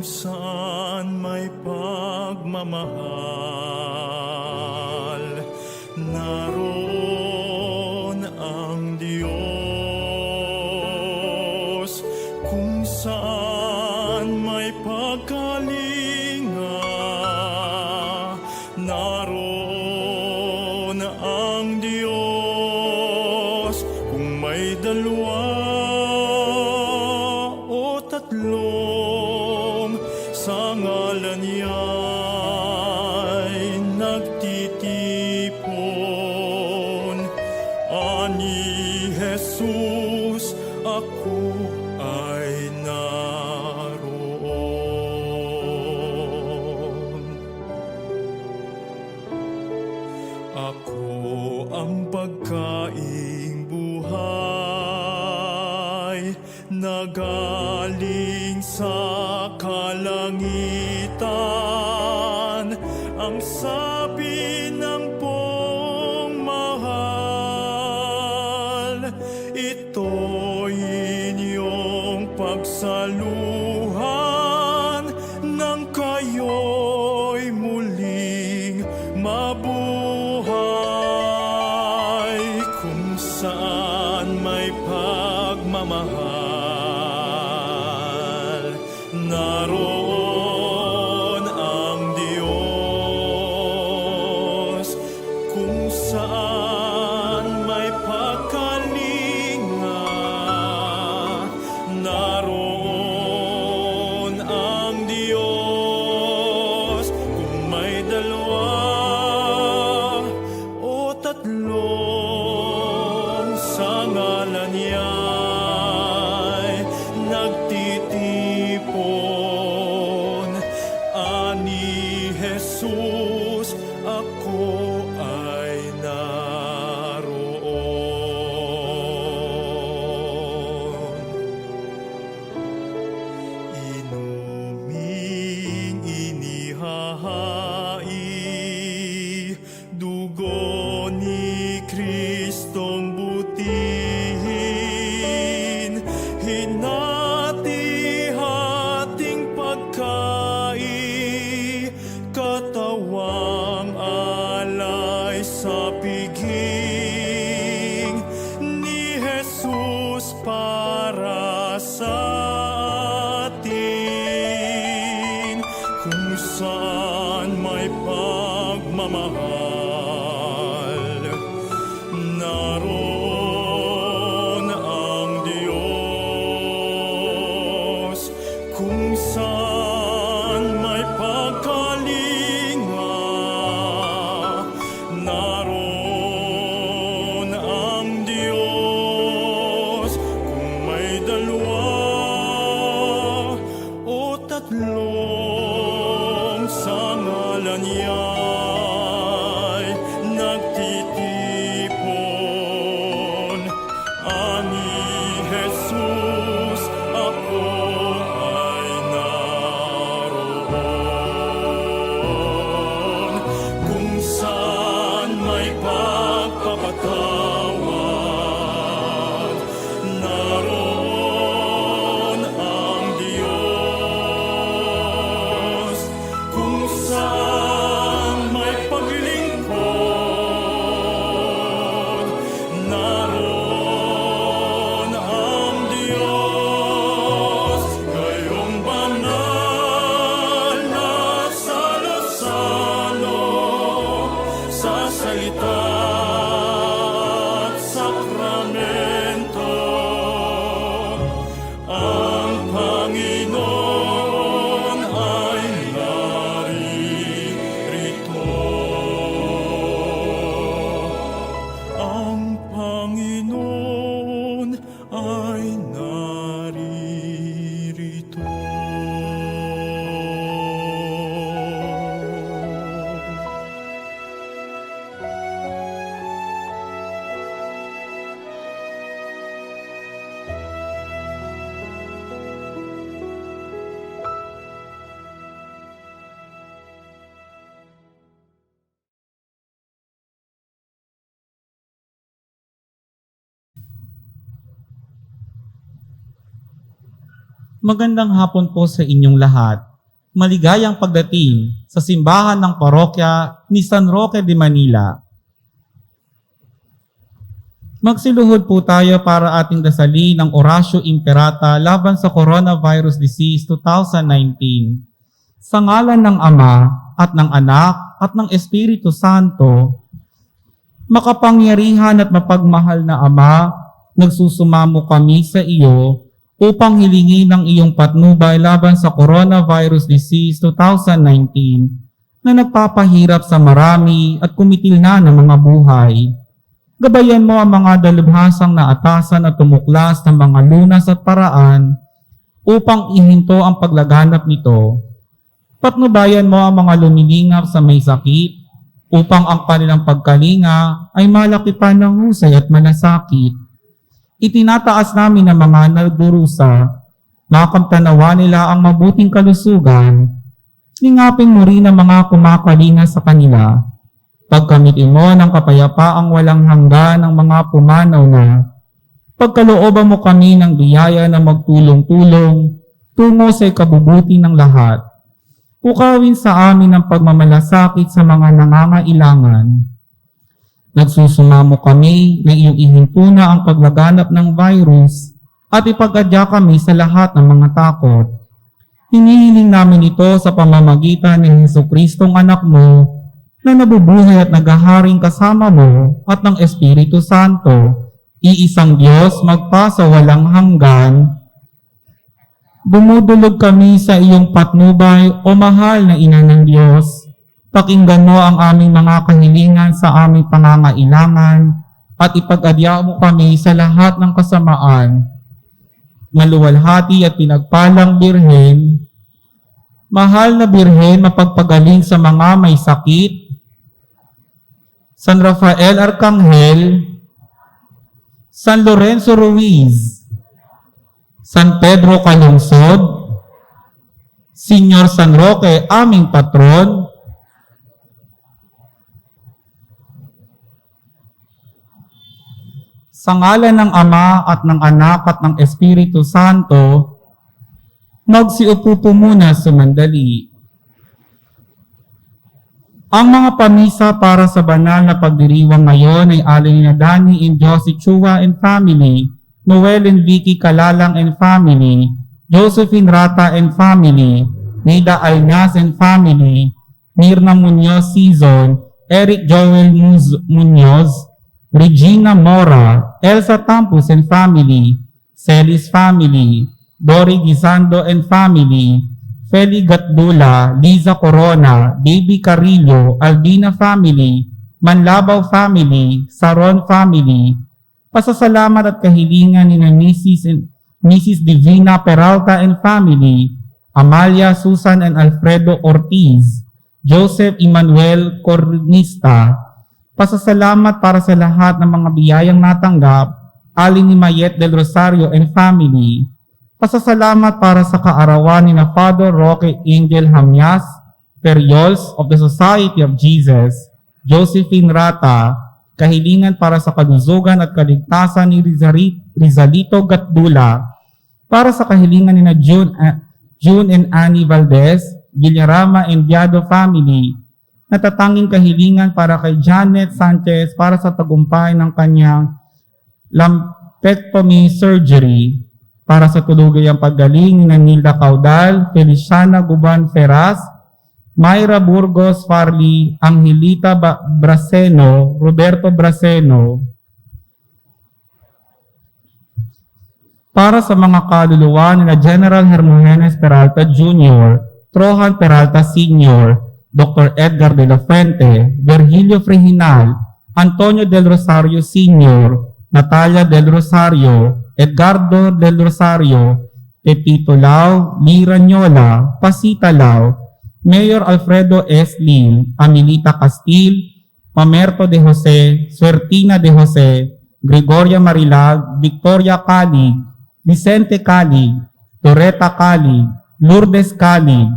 saan may pagmamahal, naroon ang Diyos. Kung saan may pagkalinga, naroon ang Diyos. Kung may dalawa o tatlong sa ngalan niya'y nagtitipon, ani Jesus, ako ay naroon. Ako ang pagkaing buhay na galing sa kalangitan. Ang sabi ng pong mahal, ito'y inyong pagsaluhan nang kayo'y muling mabuhay. Kung saan may pagmamahal, naroon ang Diyos. Kung saan may pagkalinga, naroon ang Diyos. Kung may dalawa o tatlong sa ngalan niya'y nagtitipon, ani Jesus, ako ay naroon. Inuming inihahai, dugo ni Kristong butihin, hinati-hating pagkai, katawang alay sa piging ni Jesus para sa atin. Kung saan may pagmamahal, naroon ang Diyos. Kung saan may pagkalinga, naroon ang Diyos. Kung may dalawa o tatlong sa ngalan niya'y nagtitipon, ani Jesus, ako ay naroon. Kung saan may pagpapatawad, naroon ang Diyos. Kung saan may paglingkod, naroon ang Diyos. Gayong banal na salo-salo sa salita at sakramento, ang Panginoon ay naririto. Ang Panginoon ay naririto. Magandang hapon po sa inyong lahat. Maligayang pagdating sa simbahan ng parokya ni San Roque de Manila. Magsiluhod po tayo para ating dasalin ang Oratio Imperata laban sa Coronavirus Disease 2019. Sa ngalan ng Ama at ng Anak at ng Espiritu Santo, makapangyarihan at mapagmahal na Ama, nagsusumamo kami sa iyo upang hilingin ang iyong patnubay laban sa Coronavirus Disease 2019 na nagpapahirap sa marami at kumitil na ng mga buhay. Gabayan mo ang mga dalubhasang naatasan at tumuklas ng mga lunas at paraan upang ihinto ang paglaganap nito. Patnubayan mo ang mga lumilingap sa may sakit upang ang kanilang pagkalinga ay malaki pa ng husay at malasakit. Itinataas namin ang mga nagdurusa, makamtanawa nila ang mabuting kalusugan. Lingapin mo rin ang mga kumakalinga sa kanila. Pagkamitin mo ng kapayapaang walang hanggan ng mga pumanaw na. Pagkalooban mo kami ng biyaya na magtulong-tulong tungo sa ikabubuti ng lahat. Pukawin sa amin ang pagmamalasakit sa mga nangangailangan. Nagsusumamo kami na iyong ihinto na ang paglaganap ng virus at ipag-adya kami sa lahat ng mga takot. Hinihiling namin ito sa pamamagitan ng Jesucristong anak mo na nabubuhay at naghaharing kasama mo at ng Espiritu Santo, iisang Diyos magpa sa walang hanggan. Dumudulog kami sa iyong patnubay o mahal na Ina ng Diyos. Pakinggan mo ang aming mga kahilingan sa aming pangangailangan at ipag-adya mo kami sa lahat ng kasamaan. Maluwalhati at pinagpalang Birhen, mahal na Birhen, mapagpagaling sa mga may sakit. San Rafael Arcangel, San Lorenzo Ruiz, San Pedro Calungsod, Señor San Roque, aming patron, sa ngalan ng Ama at ng Anak at ng Espiritu Santo, magsiupo po muna sumandali. Ang mga pamisa para sa banal na pagdiriwang ngayon ay alin na Dani and Josie Chua and family, Noel and Vicky Kalalang and family, Josephine Rata and family, Nida Alnas and family, Mirna Munoz Season, Eric Joel Munoz, Regina Mora, Elsa Tampus and family, Celis family, Dori Gizando and family, Feli Gatdula, Liza Corona, Baby Carillo, Albina family, Manlabaw family, Saron family. Pasasalamat at kahilingan ni Mrs. Divina Peralta and family, Amalia, Susan and Alfredo Ortiz, Joseph Emmanuel Cornista. Pasasalamat para sa lahat ng mga biyayang natanggap, Alin ni Mayet del Rosario and family. Pasasalamat para sa kaarawan ni na Father Roque Angel Hamyas, Ferriols of the Society of Jesus, Josephine Rata, kahilingan para sa kaluzugan at kaligtasan ni Rizalito Gatdula, para sa kahilingan ni na June and Annie Valdez, Villarama and Biado family, natatanging kahilingan para kay Janet Sanchez para sa tagumpay ng kanyang lumpectomy surgery, para sa tulugayang paggaling ni Nilda Caudal, Feliciana Guban Ferraz, Mayra Burgos Farley, Angelita Braceno, Roberto Braceno. Para sa mga kaluluwa ni na General Hermogenes Peralta Jr., Trojan Peralta Sr., Dr. Edgar de la Fuente, Virgilio Freginal, Antonio del Rosario Sr., Natalia del Rosario, Edgardo del Rosario, Pepito Lau, Lira Nyola, Pasita Lau, Mayor Alfredo S. Lim, Amilita Castil, Mamerto de Jose, Suertina de Jose, Gregoria Marilag, Victoria Calig, Vicente Calig, Toreta Calig, Lourdes Calig,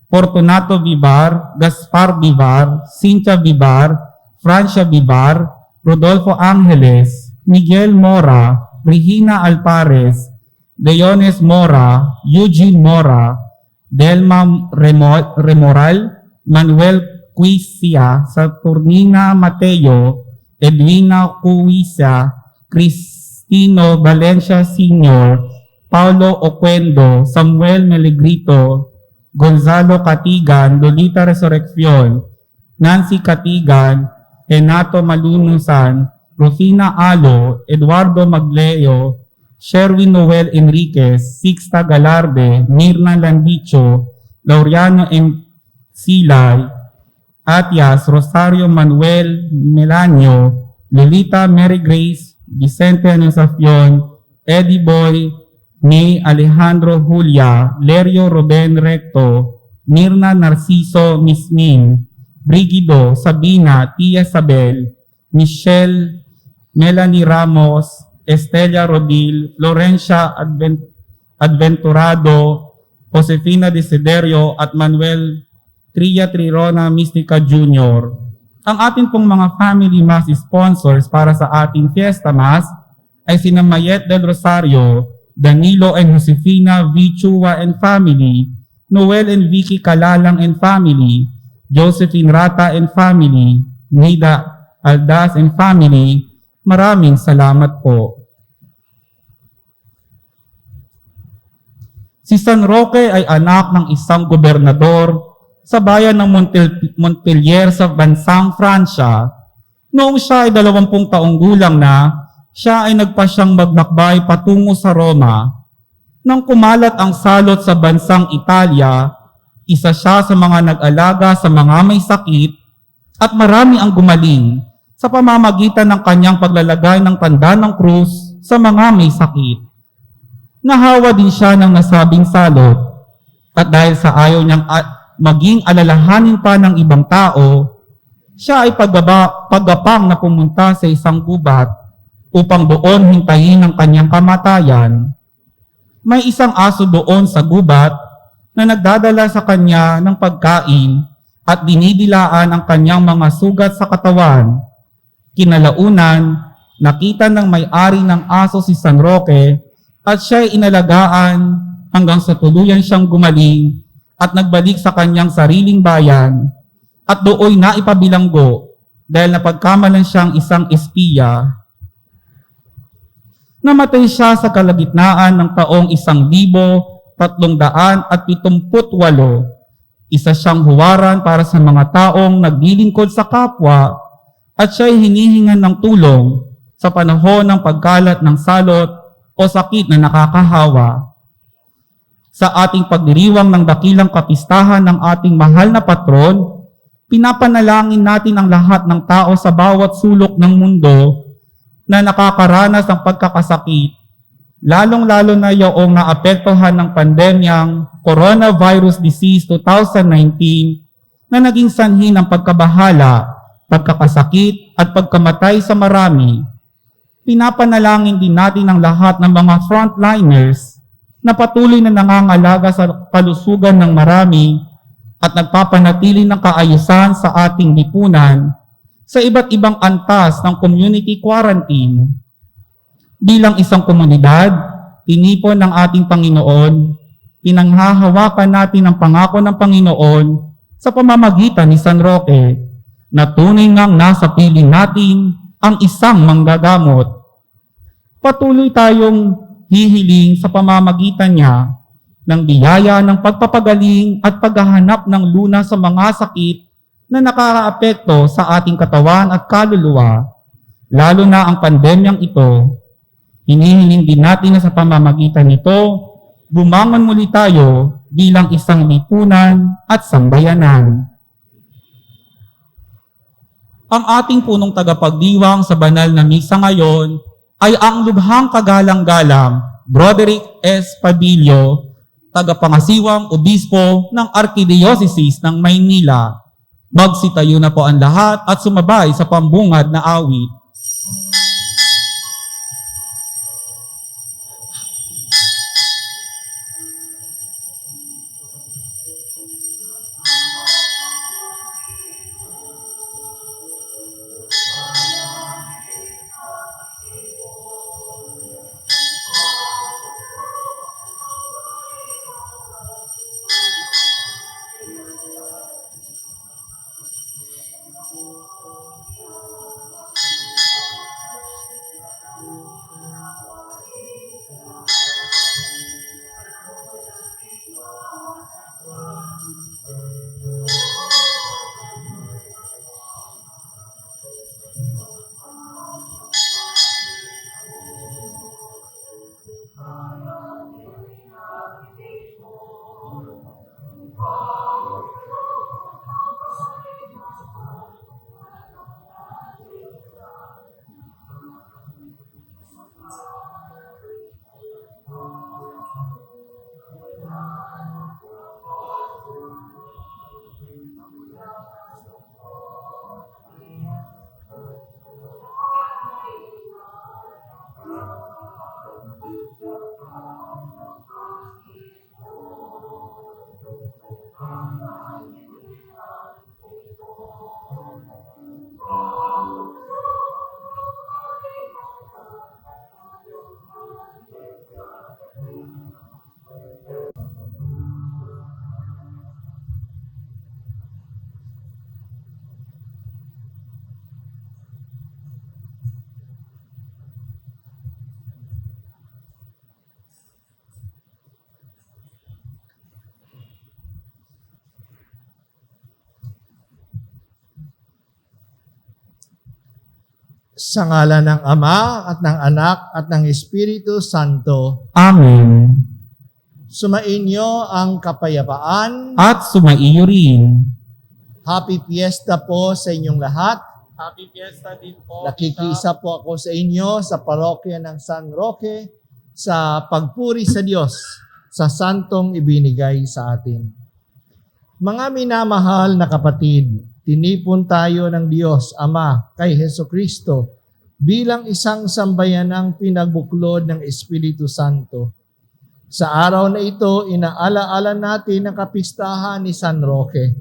Fortunato Vivar, Gaspar Vivar, Cynthia Vivar, Francia Vivar, Rodolfo Angeles, Miguel Mora, Regina Alpares, Deones Mora, Eugene Mora, Delma Remoral, Manuel Cuisia, Saturnina Mateo, Edwina Cuisia, Cristino Valencia Sr., Paulo Oquendo, Samuel Melegrito, Gonzalo Catigan, Lolita Resurrección, Nancy Catigan, Renato Malunusan, Rufina Alo, Eduardo Magleo, Sherwin Noel Enriquez, Sixta Galarde, Mirna Landicho, Laureano M. Silay, Atias, Rosario Manuel Melanio, Lolita Mary Grace, Vicente Anunciacion, Eddie Boy, May Alejandro Julia, Lerio Ruben Recto, Mirna Narciso Mismin, Brigido, Sabina, Tia Sabel, Michelle, Melanie Ramos, Estella Rodil, Florencia Adventurado, Josefina Desiderio at Manuel Tria Trirona Mystica Jr. Ang ating pong mga family mass sponsors para sa ating Fiesta Mass ay sina Mayet del Rosario, Danilo and Josefina V. Chua and family, Noel and Vicky Kalalang and family, Josephine Rata and family, Nida Aldas and family. Maraming salamat po. Si San Roque ay anak ng isang gobernador sa bayan ng Montpellier sa bansang Pransya. Noong siya ay 20 taong gulang na, siya ay nagpasyang maglakbay patungo sa Roma. Nang kumalat ang salot sa bansang Italia, isa siya sa mga nag-alaga sa mga may sakit at marami ang gumaling sa pamamagitan ng kanyang paglalagay ng tanda ng krus sa mga may sakit. Nahawa din siya ng nasabing salot at dahil sa ayaw niyang maging alalahanin pa ng ibang tao, siya ay paggapang na pumunta sa isang gubat upang doon hintayin ang kanyang kamatayan. May isang aso doon sa gubat na nagdadala sa kanya ng pagkain at dinidilaan ang kanyang mga sugat sa katawan. Kinalaunan, nakita ng may-ari ng aso si San Roque at siya ay inalagaan hanggang sa tuluyan siyang gumaling at nagbalik sa kanyang sariling bayan at dooy naipabilanggo dahil napagkamalan siyang isang espiya. Namatay siya sa kalagitnaan ng taong 1378. Isa siyang huwaran para sa mga taong naglilingkod sa kapwa at siya'y hinihingan ng tulong sa panahon ng pagkalat ng salot o sakit na nakakahawa. Sa ating pagdiriwang ng dakilang kapistahan ng ating mahal na patron, pinapanalangin natin ang lahat ng tao sa bawat sulok ng mundo na nakakaranas ng pagkakasakit, lalong-lalo na yaong naapektuhan ng pandemyang Coronavirus Disease 2019 na naging sanhi ng pagkabahala, pagkakasakit at pagkamatay sa marami. Pinapanalangin din natin ang lahat ng mga frontliners na patuloy na nangangalaga sa kalusugan ng marami at nagpapanatili ng kaayusan sa ating lipunan sa iba't ibang antas ng community quarantine. Bilang isang komunidad, tinipon ng ating Panginoon, pinanghahawakan natin ang pangako ng Panginoon sa pamamagitan ni San Roque na tunay ngang nasa piling natin ang isang manggagamot. Patuloy tayong hihiling sa pamamagitan niya ng biyaya ng pagpapagaling at paghahanap ng lunas sa mga sakit na nakakaapekto sa ating katawan at kaluluwa, lalo na ang pandemyang ito. Hinihiling din natin na sa pamamagitan nito, bumangon muli tayo bilang isang lipunan at sambayanan. Ang ating punong tagapagdiwang sa banal na misa ngayon ay ang lubhang kagalang-galang Broderick S. Padillo, tagapangasiwang obispo ng Arkidiocese ng Maynila. Magsitayo na po ang lahat at sumabay sa pambungad na awit. Sa ngalan ng Ama at ng Anak at ng Espiritu Santo, Amen. sumainyo ang kapayapaan. At sumaiyo rin. Happy Fiesta po sa inyong lahat. Happy Fiesta din po. Nakikisa po ako sa inyo sa parokya ng San Roque sa pagpuri sa Diyos sa santong ibinigay sa atin. Mga minamahal na kapatid, tinipon tayo ng Diyos Ama kay Hesukristo bilang isang sambayanang pinagbuklod ng Espiritu Santo. Sa araw na ito, inaalaala natin ang kapistahan ni San Roque,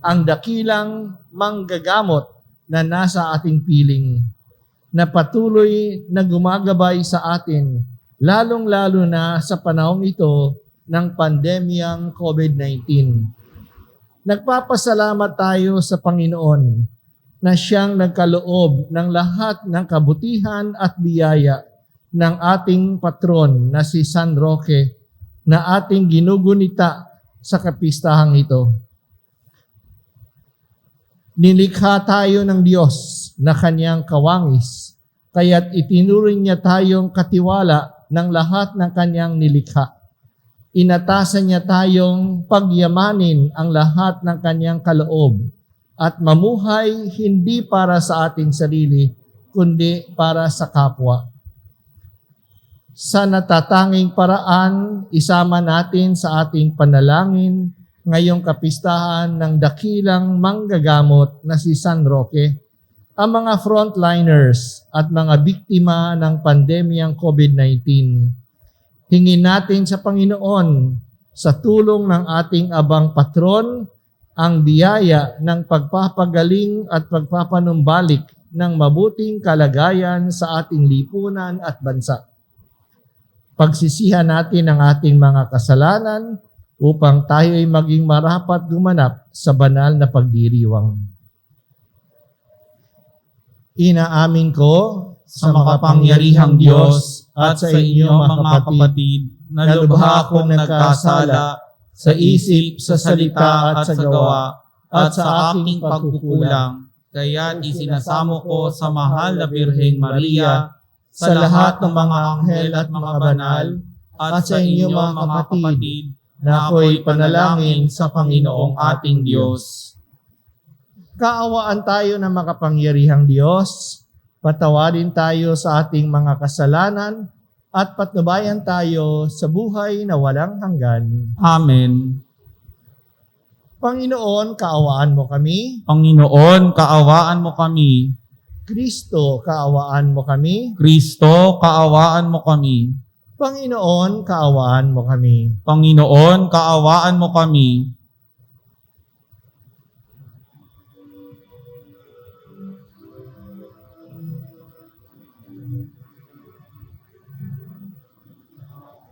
ang dakilang manggagamot na nasa ating piling, na patuloy na gumagabay sa atin, lalong-lalo na sa panahong ito ng pandemyang COVID-19. Nagpapasalamat tayo sa Panginoon na siyang nagkaloob ng lahat ng kabutihan at biyaya ng ating patron na si San Roque na ating ginugunita sa kapistahang ito. Nilikha tayo ng Diyos na kanyang kawangis, kaya't itinuring niya tayong katiwala ng lahat ng kanyang nilikha. Inatasan niya tayong pagyamanin ang lahat ng kanyang kaloob at mamuhay hindi para sa ating sarili, kundi para sa kapwa. Sa natatanging paraan, isama natin sa ating panalangin ngayong kapistahan ng dakilang manggagamot na si San Roque, ang mga frontliners at mga biktima ng pandemyang COVID-19. Hingin natin sa Panginoon sa tulong ng ating abang patron ang biyaya ng pagpapagaling at pagpapanumbalik ng mabuting kalagayan sa ating lipunan at bansa. Pagsisihan natin ang ating mga kasalanan upang tayo ay maging marapat gumanap sa banal na pagdiriwang. Inaamin ko Sa makapangyarihang Diyos at sa inyo mga kapatid, na lubha akong nagkasala sa isip, sa salita at sa gawa, at sa aking pagkukulang. Kaya isinasamo ko sa mahal na Birheng Maria, sa lahat ng mga anghel at mga banal, at sa inyo mga kapatid, na ako'y panalangin sa Panginoong ating Diyos. kaawaan tayo ng makapangyarihang Diyos, patawarin tayo sa ating mga kasalanan, at patnubayan tayo sa buhay na walang hanggan. Amen. Panginoon, kaawaan mo kami. Panginoon, kaawaan mo kami. Kristo, kaawaan mo kami. Kristo, kaawaan mo kami. Panginoon, kaawaan mo kami. Panginoon, kaawaan mo kami.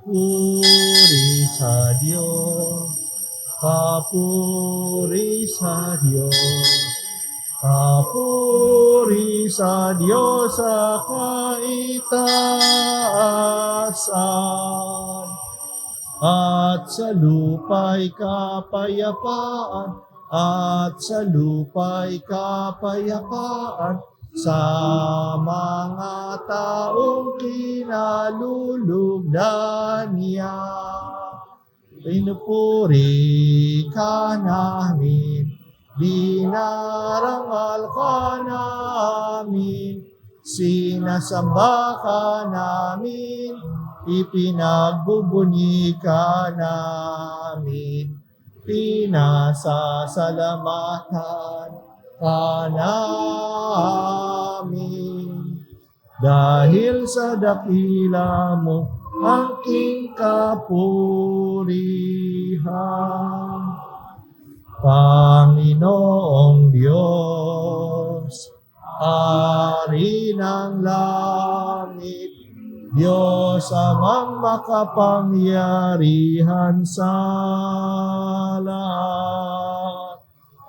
Papuri sa Diyos, papuri sa Diyos, papuri sa Diyos sa kaitaasan, at sa lupa'y kapayapaan, at sa lupa'y kapayapaan, sa mga taong kinalulugdan niya. Pinupuri ka namin, dinarangal ka namin, sinasamba ka namin, ipinagbubunyi ka namin, pinasasalamatan ka namin. Dahil sa dakila mo ang king kapurihan, Panginoong Diyos, Ari ng langit, Diyos amang makapangyarihan sa lahat.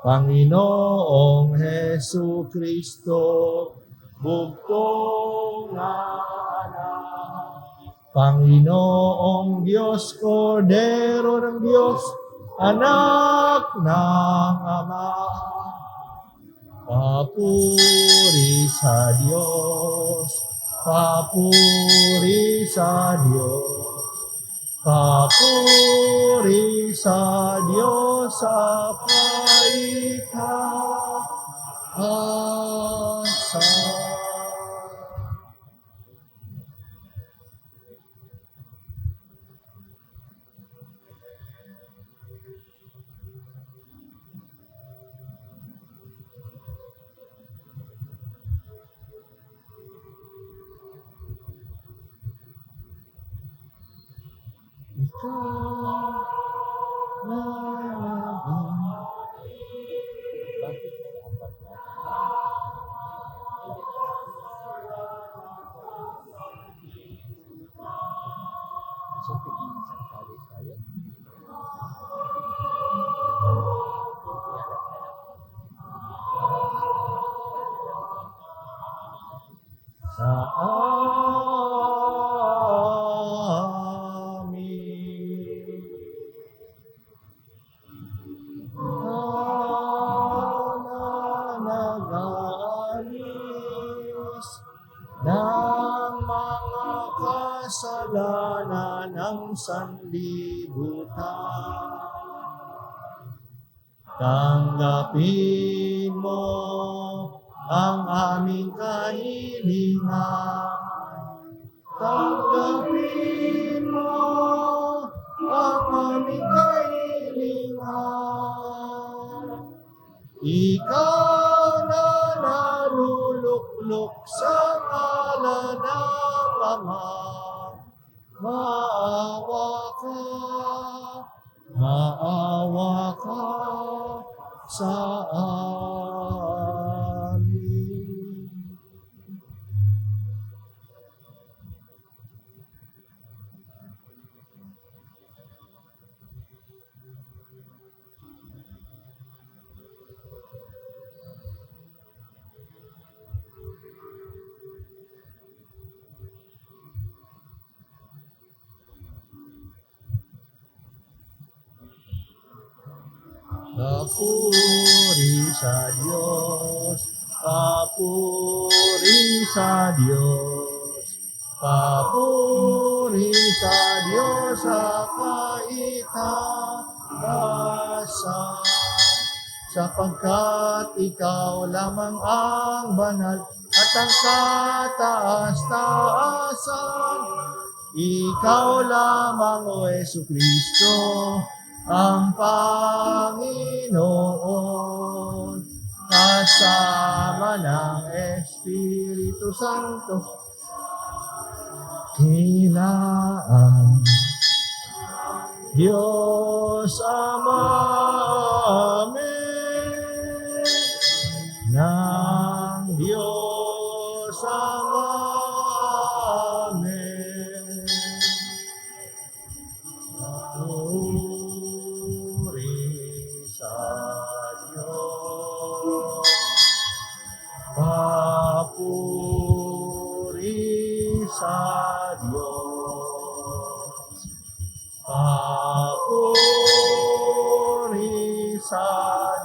Panginoong Hesukristo, bugtong na anak. Panginoong Diyos, Kordero ng Diyos, anak ng Ama. Papuri sa Diyos, papuri sa Diyos, papuri sa Diyos sa kaitaasan. Sa amin. Nag-aalis ng mga kasalanan ng sanlibutan. Tanggapin mo ang aming kahilingan. Tanggapin mo ang aming kahilingan. Ikaw na naluluklok sa ngalan ng Ama, maawa ka sa amin. Papuri sa Diyos, papuri sa Diyos, papuri sa Diyos sa kaitaasan. Sapagkat ikaw lamang ang banal at ang kataas-taasan. Ikaw lamang, O Jesucristo, ang Panginoon, kasama ng Espiritu Santo, kilaan Diyos Ama, amen, ng Diyos Ama, amen. Papuri sa Diyos, papuri sa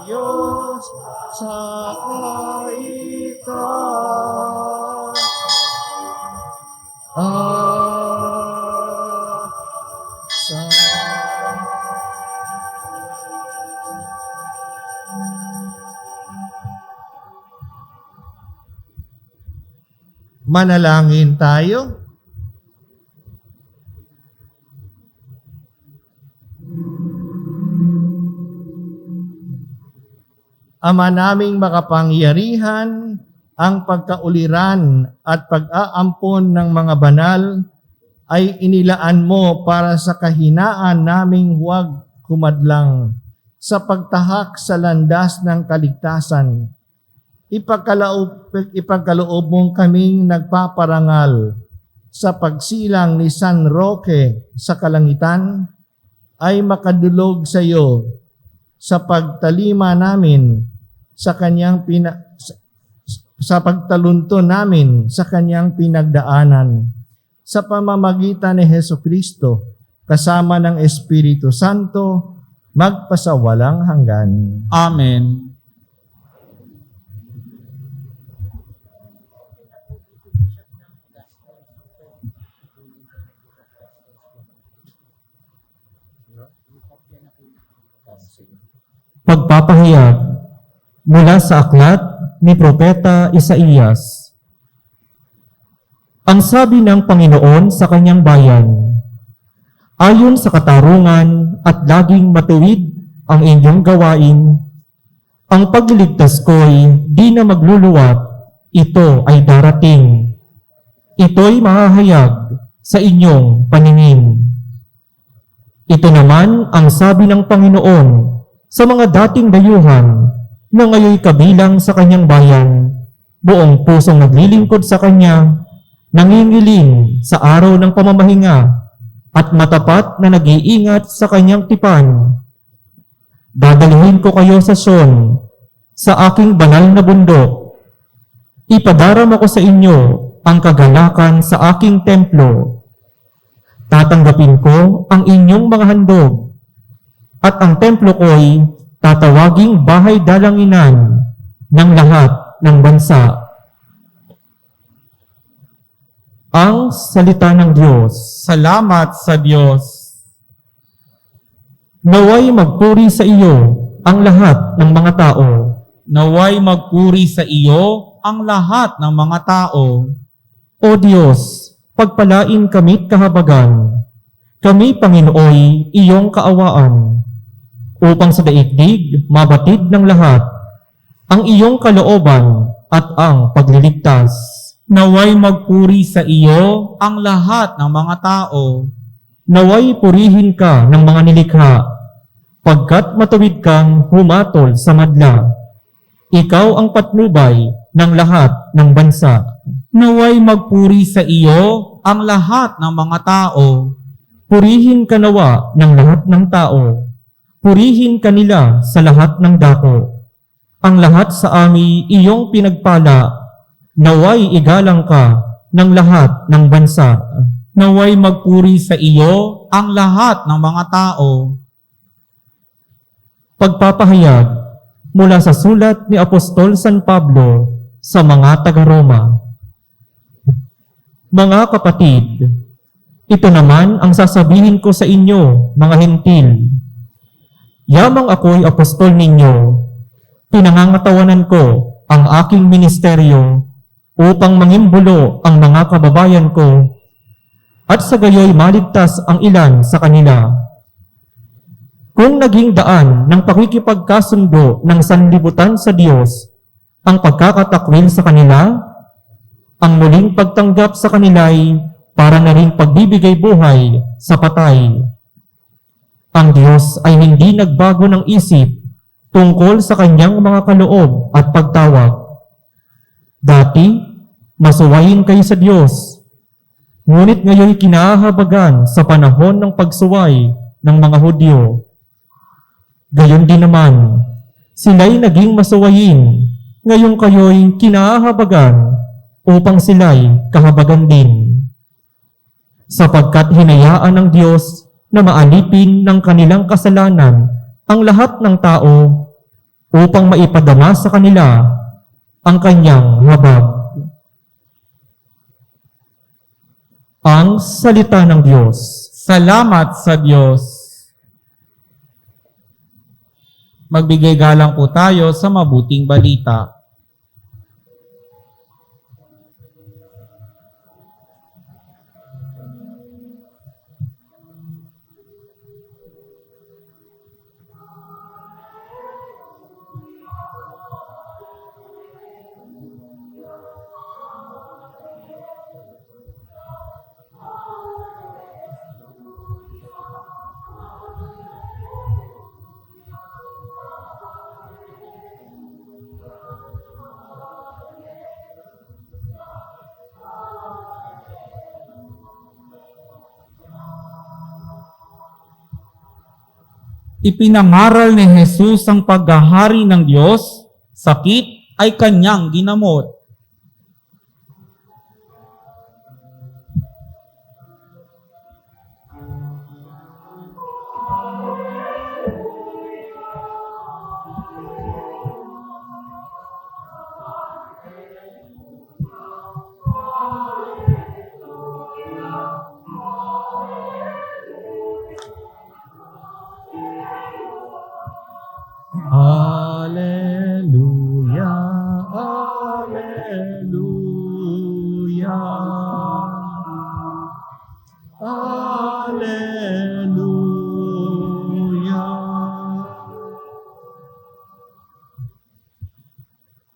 Diyos sa kaitaasan. Manalangin tayo. Ama naming makapangyarihan, ang pagkauliran at pag-aampon ng mga banal ay inilaan mo para sa kahinaan naming huwag kumadlang sa pagtahak sa landas ng kaligtasan. Ipagkaloob mong kaming nagpaparangal sa pagsilang ni San Roque sa kalangitan ay makadulog sa iyo sa pagtalima namin sa kanyang sa pagtalunto namin sa kanyang pinagdaanan sa pamamagitan ni Hesukristo kasama ng Espiritu Santo magpasawalang hanggan. Amen. Pagpapahayag mula sa aklat ni Propeta Isaías. Ang sabi ng Panginoon sa kanyang bayan, ayon sa katarungan at laging matuwid ang inyong gawain, ang pagliligtas ko'y di na magluluwat, ito ay darating. Ito'y mahahayag sa inyong paningin. Ito naman ang sabi ng Panginoon sa mga dating dayuhan na ngayoy kabilang sa kanyang bayan, buong pusong naglilingkod sa kanya, nangingiling sa araw ng pamamahinga at matapat na nag-iingat sa kanyang tipan. Dadalhin ko kayo sa Sion, sa aking banal na bundok. Ipadaram ako sa inyo ang kagalakan sa aking templo. Tatanggapin ko ang inyong mga handog, at ang templo ko'y tatawaging bahay dalanginan ng lahat ng bansa. Ang salita ng Diyos. Salamat sa Diyos. Naway magpuri sa iyo ang lahat ng mga tao. Naway magpuri sa iyo ang lahat ng mga tao. O Diyos, pagpalain kami't kahabagan. Kami, Panginooy, iyong kaawaan. Upang sa daigdig mabatid ng lahat ang iyong kalooban at ang pagliligtas. Naway magpuri sa iyo ang lahat ng mga tao. Naway purihin ka ng mga nilikha, pagkat matuwid kang humatol sa madla. Ikaw ang patnubay ng lahat ng bansa. Naway magpuri sa iyo ang lahat ng mga tao. Purihin ka nawa ng lahat ng tao. Purihin ka nila sa lahat ng dako. Ang lahat sa ami iyong pinagpala, naway igalang ka ng lahat ng bansa. Naway magpuri sa iyo ang lahat ng mga tao. Pagpapahayag mula sa sulat ni Apostol San Pablo sa mga taga-Roma. Mga kapatid, ito naman ang sasabihin ko sa inyo, mga hentil. Yamang ako'y apostol ninyo, pinangangatawanan ko ang aking ministeryo upang mangimbulo ang mga kababayan ko at sa gayoy maligtas ang ilan sa kanila. Kung naging daan ng pakikipagkasundo ng sanlibutan sa Diyos ang pagkakatakwil sa kanila, ang muling pagtanggap sa kanila'y para na rin pagbibigay buhay sa patay. Ang Diyos ay hindi nagbago ng isip tungkol sa kanyang mga kaloob at pagtawag. Dati, masuwayin kayo sa Diyos, ngunit ngayon kinahabagan sa panahon ng pagsuway ng mga Hudyo. Gayon din naman, sila'y naging masuwayin, ngayon kayo'y kinahabagan upang sila'y kahabagan din. Sapagkat hinayaan ng Diyos na maalipin ng kanilang kasalanan ang lahat ng tao upang maipadama sa kanila ang kanyang habag. Ang salita ng Diyos. Salamat sa Diyos. Magbigay galang po tayo sa mabuting balita. Ipinangaral ni Jesus ang paghahari ng Diyos, sakit ay kanyang ginamot.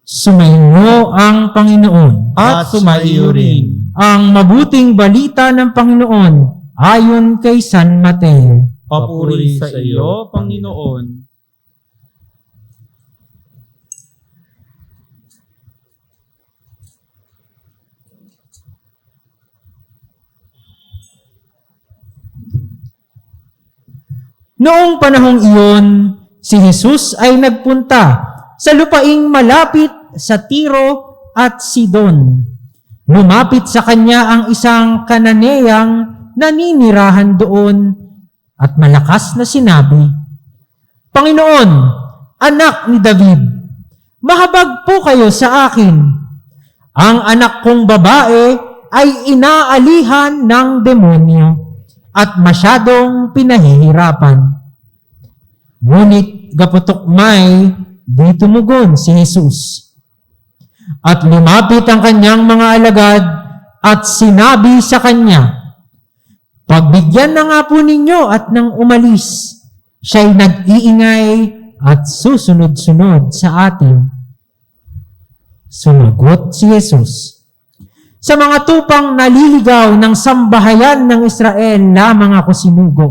Sumainyo ang Panginoon At sumaiyo rin. ang mabuting balita ng Panginoon ayon kay San Mateo. Papuri sa iyo, Panginoon. Noong panahong iyon, si Jesus ay nagpunta sa lupaing malapit sa Tiro at Sidon. Lumapit sa kanya ang isang Kananeyang naninirahan doon at malakas na sinabi, Panginoon, anak ni David, mahabag po kayo sa akin. Ang anak kong babae ay inaalihan ng demonyo at masyadong pinahihirapan. Ngunit gaputok may di tumugon si Jesus. At lumapit ang kanyang mga alagad at sinabi sa kanya, Pagbigyan na nga po ninyo at nang umalis, siya'y nag-iingay at susunod-sunod sa atin. Sumagot si Jesus, Sa mga tupang naliligaw ng sambahayan ng Israel lamang ako sinugo.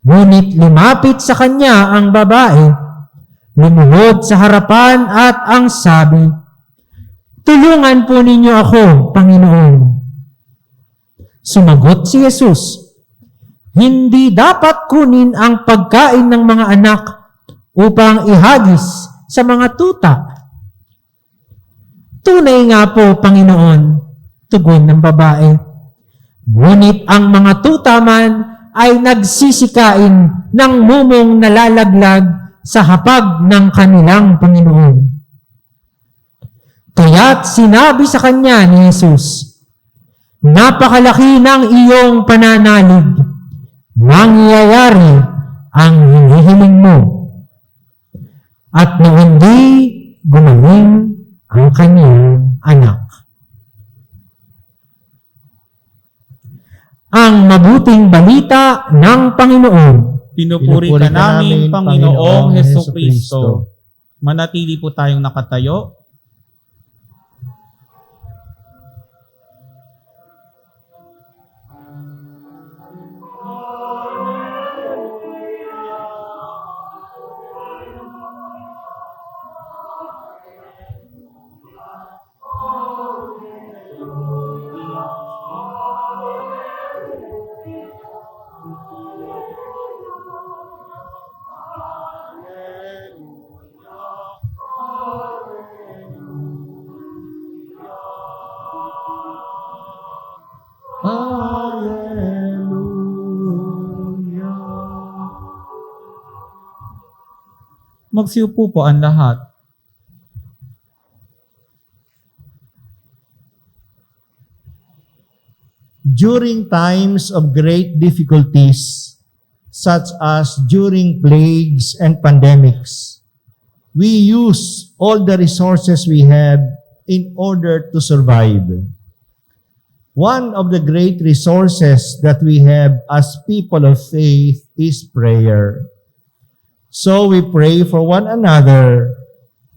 Ngunit lumapit sa kanya ang babae, lumuhod sa harapan at ang sabi, Tulungan po ninyo ako, Panginoon. Sumagot si Jesus, Hindi dapat kunin ang pagkain ng mga anak upang ihagis sa mga tuta. Tunay nga po, Panginoon, tugon ng babae. Ngunit ang mga tuta man ay nagsisikain ng mumong nalalaglag sa hapag ng kanilang Panginoon. Kaya't sinabi sa kanya ni Jesus, Napakalaki ng iyong pananalig. Mangyayari ang hinihiling mo. At noon di gumaling ang kanyang anak. Ang mabuting balita ng Panginoon. Pinupuri ka namin, Panginoong Hesukristo. Manatili po tayong nakatayo. Magsiupo po ang lahat. During times of great difficulties, such as during plagues and pandemics, we use all the resources we have in order to survive. One of the great resources that we have as people of faith is prayer. So we pray for one another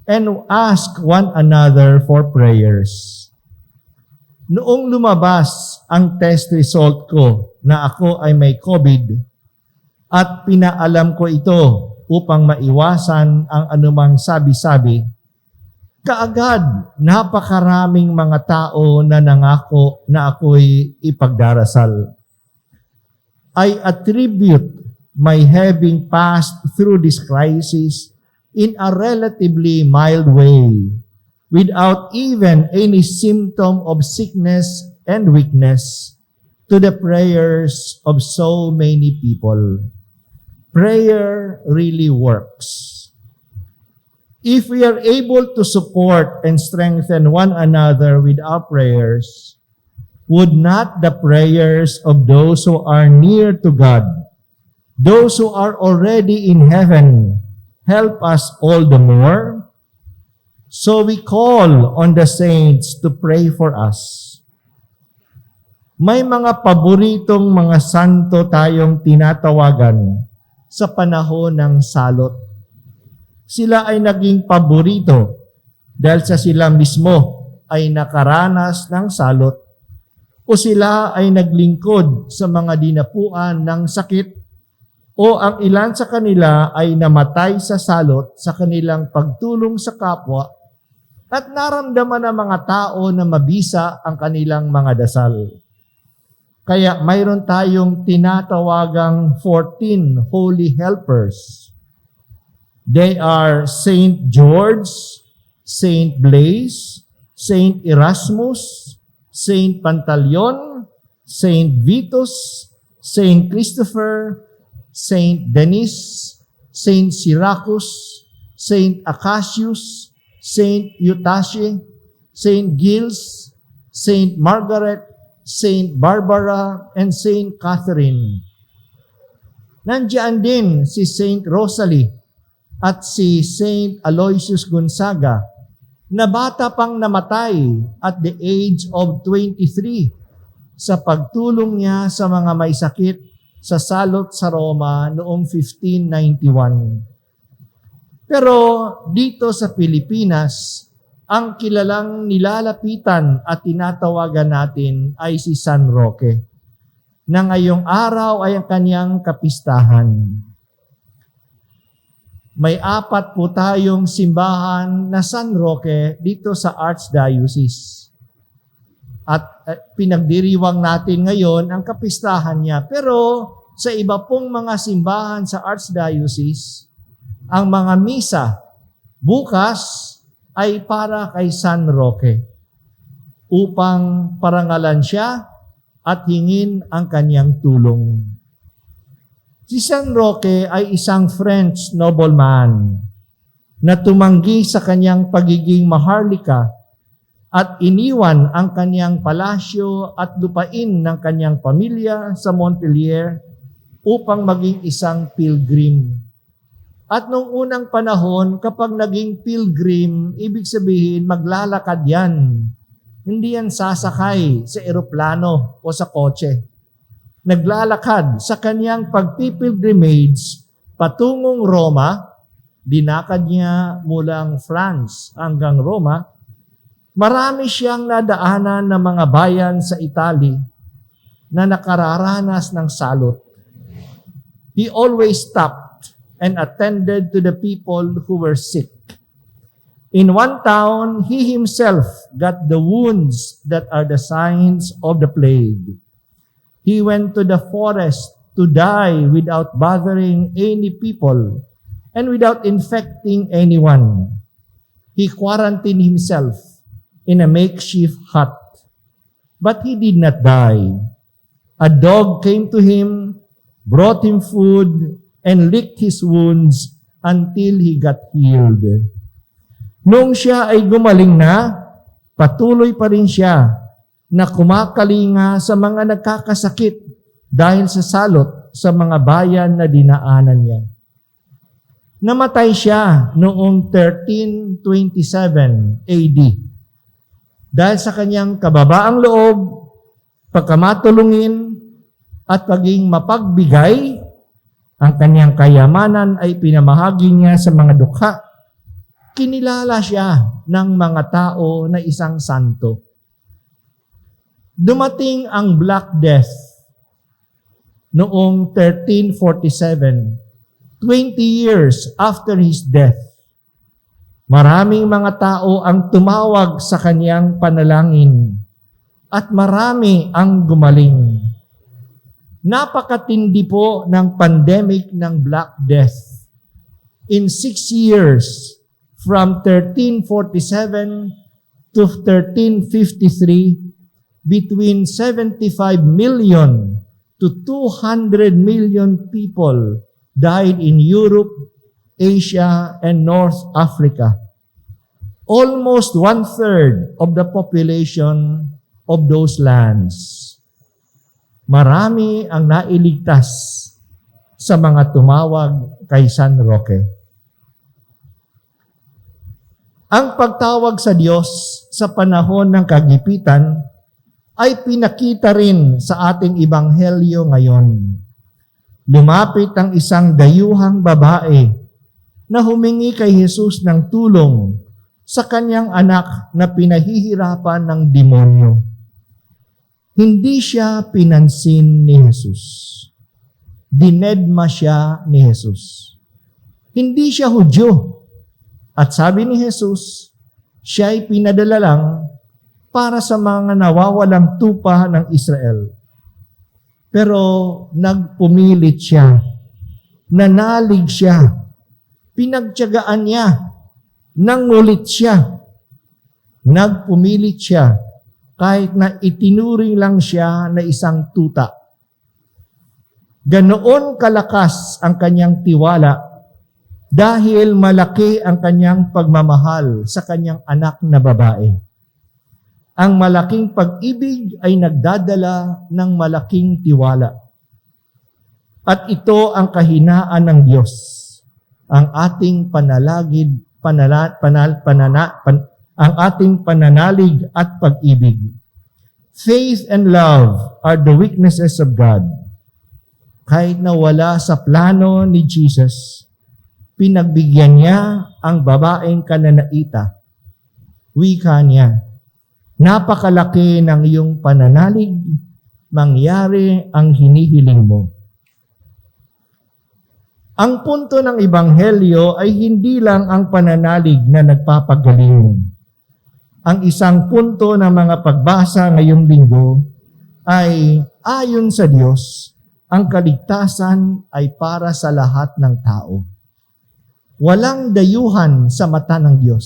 and ask one another for prayers. Noong lumabas ang test result ko na ako ay may COVID at pinaalam ko ito upang maiwasan ang anumang sabi-sabi, kaagad napakaraming mga tao na nangako na ako'y ipagdarasal. I attribute my having passed through this crisis in a relatively mild way, without even any symptom of sickness and weakness, to the prayers of so many people. Prayer really works. If we are able to support and strengthen one another with our prayers, would not the prayers of those who are near to God, those who are already in heaven, help us all the more? So we call on the saints to pray for us. May mga paboritong mga santo tayong tinatawagan sa panahon ng salot. Sila ay naging paborito dahil sa sila mismo ay nakaranas ng salot o sila ay naglingkod sa mga dinapuan ng sakit o ang ilan sa kanila ay namatay sa salot sa kanilang pagtulong sa kapwa at naramdaman ng mga tao na mabisa ang kanilang mga dasal. Kaya mayroon tayong tinatawagang 14 Holy Helpers. They are Saint George, Saint Blaise, Saint Erasmus, Saint Pantaleon, Saint Vitus, Saint Christopher, Saint Denis, Saint Syracuse, Saint Acacius, Saint Eustache, Saint Giles, Saint Margaret, Saint Barbara, and Saint Catherine. Nandiyan din si Saint Rosalie at si Saint Aloysius Gonzaga na bata pang namatay at the age of 23 sa pagtulong niya sa mga may sakit sa salot sa Roma noong 1591. Pero dito sa Pilipinas, ang kilalang nilalapitan at tinatawagan natin ay si San Roque, na ngayong araw ay ang kanyang kapistahan. May 4 po tayong simbahan na San Roque dito sa Archdiocese. At pinagdiriwang natin ngayon ang kapistahan niya. Pero sa iba pong mga simbahan sa Archdiocese, ang mga misa bukas ay para kay San Roque upang parangalan siya at hingin ang kanyang tulong. Si San Roque ay isang French nobleman na tumanggi sa kanyang pagiging maharlika at iniwan ang kanyang palasyo at lupain ng kanyang pamilya sa Montpellier upang maging isang pilgrim. At noong unang panahon, kapag naging pilgrim, ibig sabihin maglalakad yan. Hindi yan sasakay sa eroplano o sa kotse. Naglalakad sa kanyang pagpipilgrimage patungong Roma, dinakad niya mulang France hanggang Roma. Marami siyang nadaanan ng mga bayan sa Italy na nakararanas ng salot. He always stopped and attended to the people who were sick. In one town, he himself got the wounds that are the signs of the plague. He went to the forest to die without bothering any people and without infecting anyone. He quarantined himself in a makeshift hut, but he did not die. A dog came to him, brought him food, and licked his wounds until he got healed. Nung siya ay gumaling na, patuloy pa rin siya na kumakalinga sa mga nagkakasakit dahil sa salot sa mga bayan na dinaanan niya. Namatay siya noong 1327 AD dahil sa kanyang kababaang loob, pagkamatulungin, at paging mapagbigay. Ang kanyang kayamanan ay pinamahagi niya sa mga dukha. Kinilala siya ng mga tao na isang santo. Dumating ang Black Death noong 1347, 20 years after his death. Maraming mga tao ang tumawag sa kanyang panalangin at marami ang gumaling. Napakatindi po ng pandemic ng Black Death. In 6 years, from 1347 to 1353, between 75 million to 200 million people died in Europe, Asia, and North Africa. Almost 1/3 of the population of those lands. Marami ang nailigtas sa mga tumawag kay San Roque. Ang pagtawag sa Diyos sa panahon ng kagipitan ay pinakita rin sa ating ebanghelyo ngayon. Lumapit ang isang dayuhang babae na humingi kay Jesus ng tulong sa kanyang anak na pinahihirapan ng demonyo. Hindi siya pinansin ni Jesus. Dinedma siya ni Jesus. Hindi siya Hudyo. At sabi ni Jesus, siya ay pinadala lang para sa mga nawawalang tupa ng Israel. Pero nagpumilit siya. Nanalig siya. Pinagtiyagaan niya. Nangulit siya. Nagpumilit siya kahit na itinuring lang siya na isang tuta. Ganoon kalakas ang kanyang tiwala dahil malaki ang kanyang pagmamahal sa kanyang anak na babae. Ang malaking pag-ibig ay nagdadala ng malaking tiwala. At ito ang kahinaan ng Diyos, ang ating ang ating pananalig at pag-ibig. Faith and love are the weaknesses of God. Kahit na wala sa plano ni Jesus, pinagbigyan niya ang babaeng Kananaita. Wika niya, napakalaki ng iyong pananalig, mangyari ang hinihiling mo. Ang punto ng Ebanghelyo ay hindi lang ang pananalig na nagpapagaling. Ang isang punto ng mga pagbasa ngayong linggo ay ayon sa Diyos, ang kaligtasan ay para sa lahat ng tao. Walang dayuhan sa mata ng Diyos.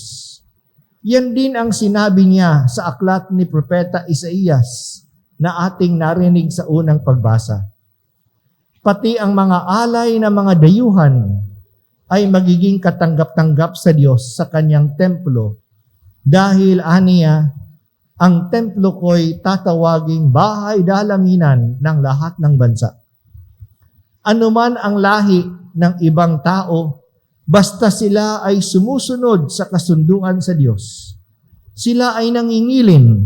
Yan din ang sinabi niya sa aklat ni Propeta Isaías na ating narinig sa unang pagbasa. Pati ang mga alay na mga dayuhan ay magiging katanggap-tanggap sa Diyos sa kanyang templo dahil aniya, ang templo ko'y tatawaging bahay dalaminan ng lahat ng bansa. Anuman ang lahi ng ibang tao, basta sila ay sumusunod sa kasunduan sa Diyos. Sila ay nangingilin,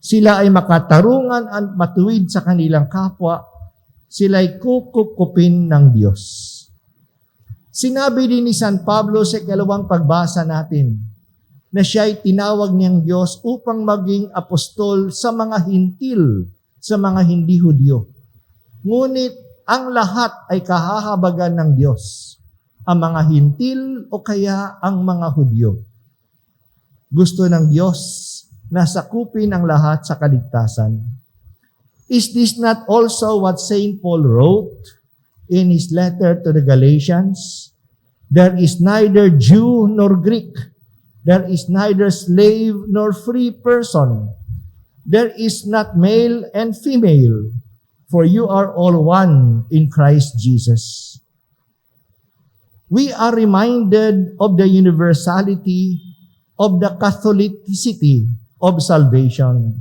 sila ay makatarungan at matuwid sa kanilang kapwa, sila ay kukupin ng Diyos. Sinabi din ni San Pablo sa ikalawang pagbasa natin na siya ay tinawag niyang Diyos upang maging apostol sa mga hintil, sa mga hindi Hudyo. Ngunit ang lahat ay kahahabagan ng Diyos, ang mga hintil o kaya ang mga Hudyo. Gusto ng Diyos na sakupin ang lahat sa kaligtasan. Is this not also what St. Paul wrote in his letter to the Galatians? There is neither Jew nor Greek. There is neither slave nor free person. There is not male and female, for you are all one in Christ Jesus. We are reminded of the universality of the Catholicity of salvation.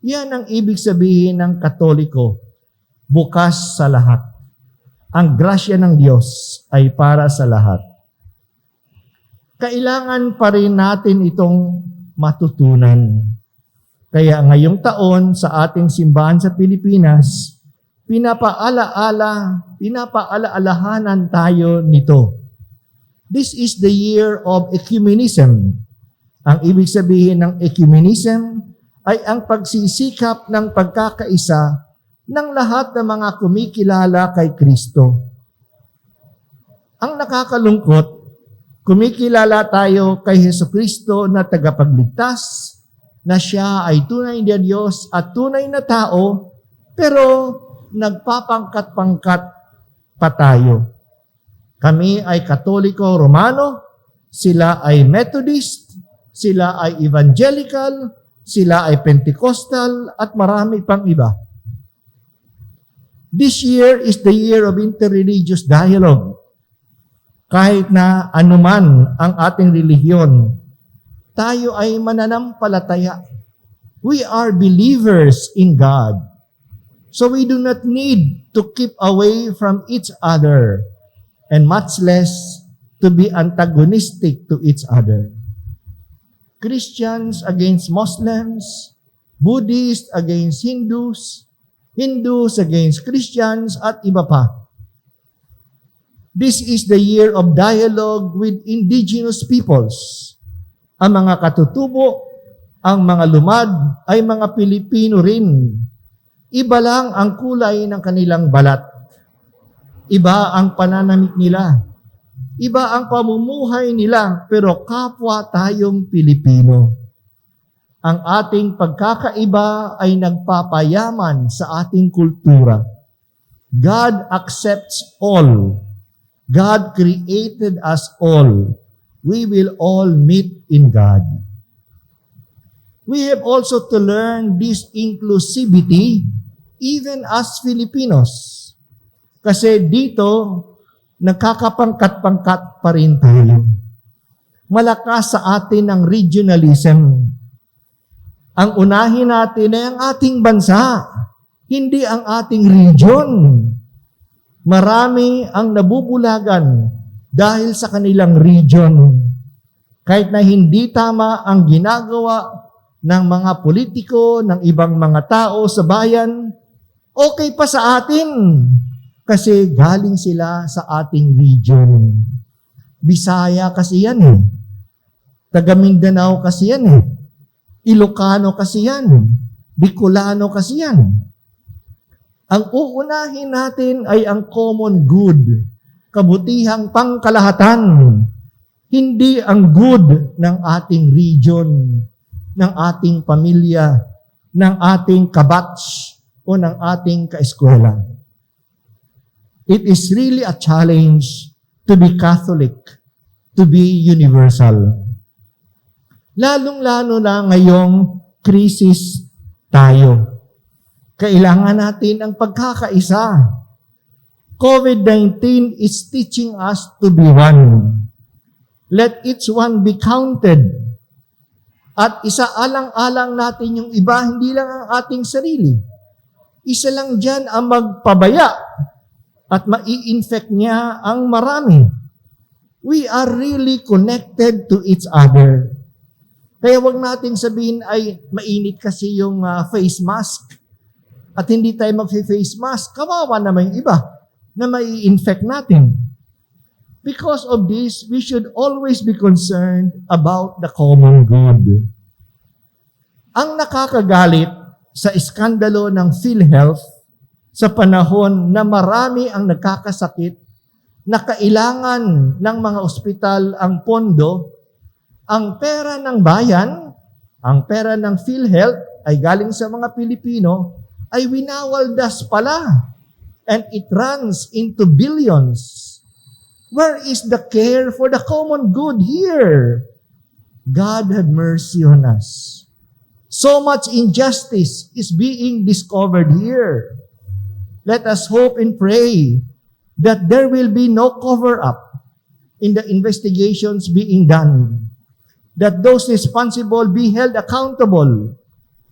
Yan ang ibig sabihin ng Katoliko, bukas sa lahat. Ang grasya ng Diyos ay para sa lahat. Kailangan pa rin natin itong matutunan. Kaya ngayong taon sa ating simbahan sa Pilipinas, pinapaalaalahanan tayo nito. This is the year of ecumenism. Ang ibig sabihin ng ecumenism ay ang pagsisikap ng pagkakaisa ng lahat ng mga kumikilala kay Kristo. Ang nakakalungkot, kumikilala tayo kay Jesucristo na tagapagligtas, na siya ay tunay na Diyos at tunay na tao, pero nagpapangkat-pangkat pa tayo. Kami ay Katoliko Romano, sila ay Methodist, sila ay Evangelical, sila ay Pentecostal, at marami pang iba. This year is the year of interreligious dialogue. Kahit na anuman ang ating relihiyon, tayo ay mananampalataya. We are believers in God. So we do not need to keep away from each other, and much less to be antagonistic to each other. Christians against Muslims, Buddhists against Hindus, Hindus against Christians, at iba pa. This is the year of dialogue with indigenous peoples. Ang mga katutubo, ang mga lumad, ay mga Pilipino rin. Iba lang ang kulay ng kanilang balat. Iba ang pananamit nila. Iba ang pamumuhay nila, pero kapwa tayong Pilipino. Ang ating pagkakaiba ay nagpapayaman sa ating kultura. God accepts all. God created us all. We will all meet in God. We have also to learn this inclusivity even as Filipinos. Kasi dito, nagkakapangkat-pangkat pa rin tayo. Malakas sa atin ang regionalism. Ang unahin natin ay ang ating bansa, hindi ang ating region. Marami ang nabubulagan dahil sa kanilang region. Kahit na hindi tama ang ginagawa ng mga politiko, ng ibang mga tao sa bayan, okay pa sa atin. Kasi galing sila sa ating region. Bisaya kasi yan eh. Taga Mindanao kasi yan eh. Ilocano kasi yan. Bicolano kasi yan. Ang uunahin natin ay ang common good, kabutihang pangkalahatan, hindi ang good ng ating region, ng ating pamilya, ng ating kabatch, o ng ating kaeskwela. It is really a challenge to be Catholic, to be universal. Lalong-lalo na ngayong krisis tayo. Kailangan natin ang pagkakaisa. COVID-19 is teaching us to be one. Let each one be counted. At isaalang-alang natin yung iba, hindi lang ang ating sarili. Isa lang dyan ang magpabaya at mai-infect niya ang marami. We are really connected to each other. Kaya wag natin sabihin ay mainit kasi yung face mask at hindi tayo mag-face mask. Kawawa naman yung iba na mai-infect natin. Because of this, we should always be concerned about the common good. Ang nakakagalit sa iskandalo ng PhilHealth sa panahon na marami ang nagkakasakit na kailangan ng mga ospital ang pondo, ang pera ng bayan, ang pera ng PhilHealth ay galing sa mga Pilipino, ay winawaldas pala. And it runs into billions. Where is the care for the common good here? God have mercy on us. So much injustice is being discovered here. Let us hope and pray that there will be no cover-up in the investigations being done, that those responsible be held accountable,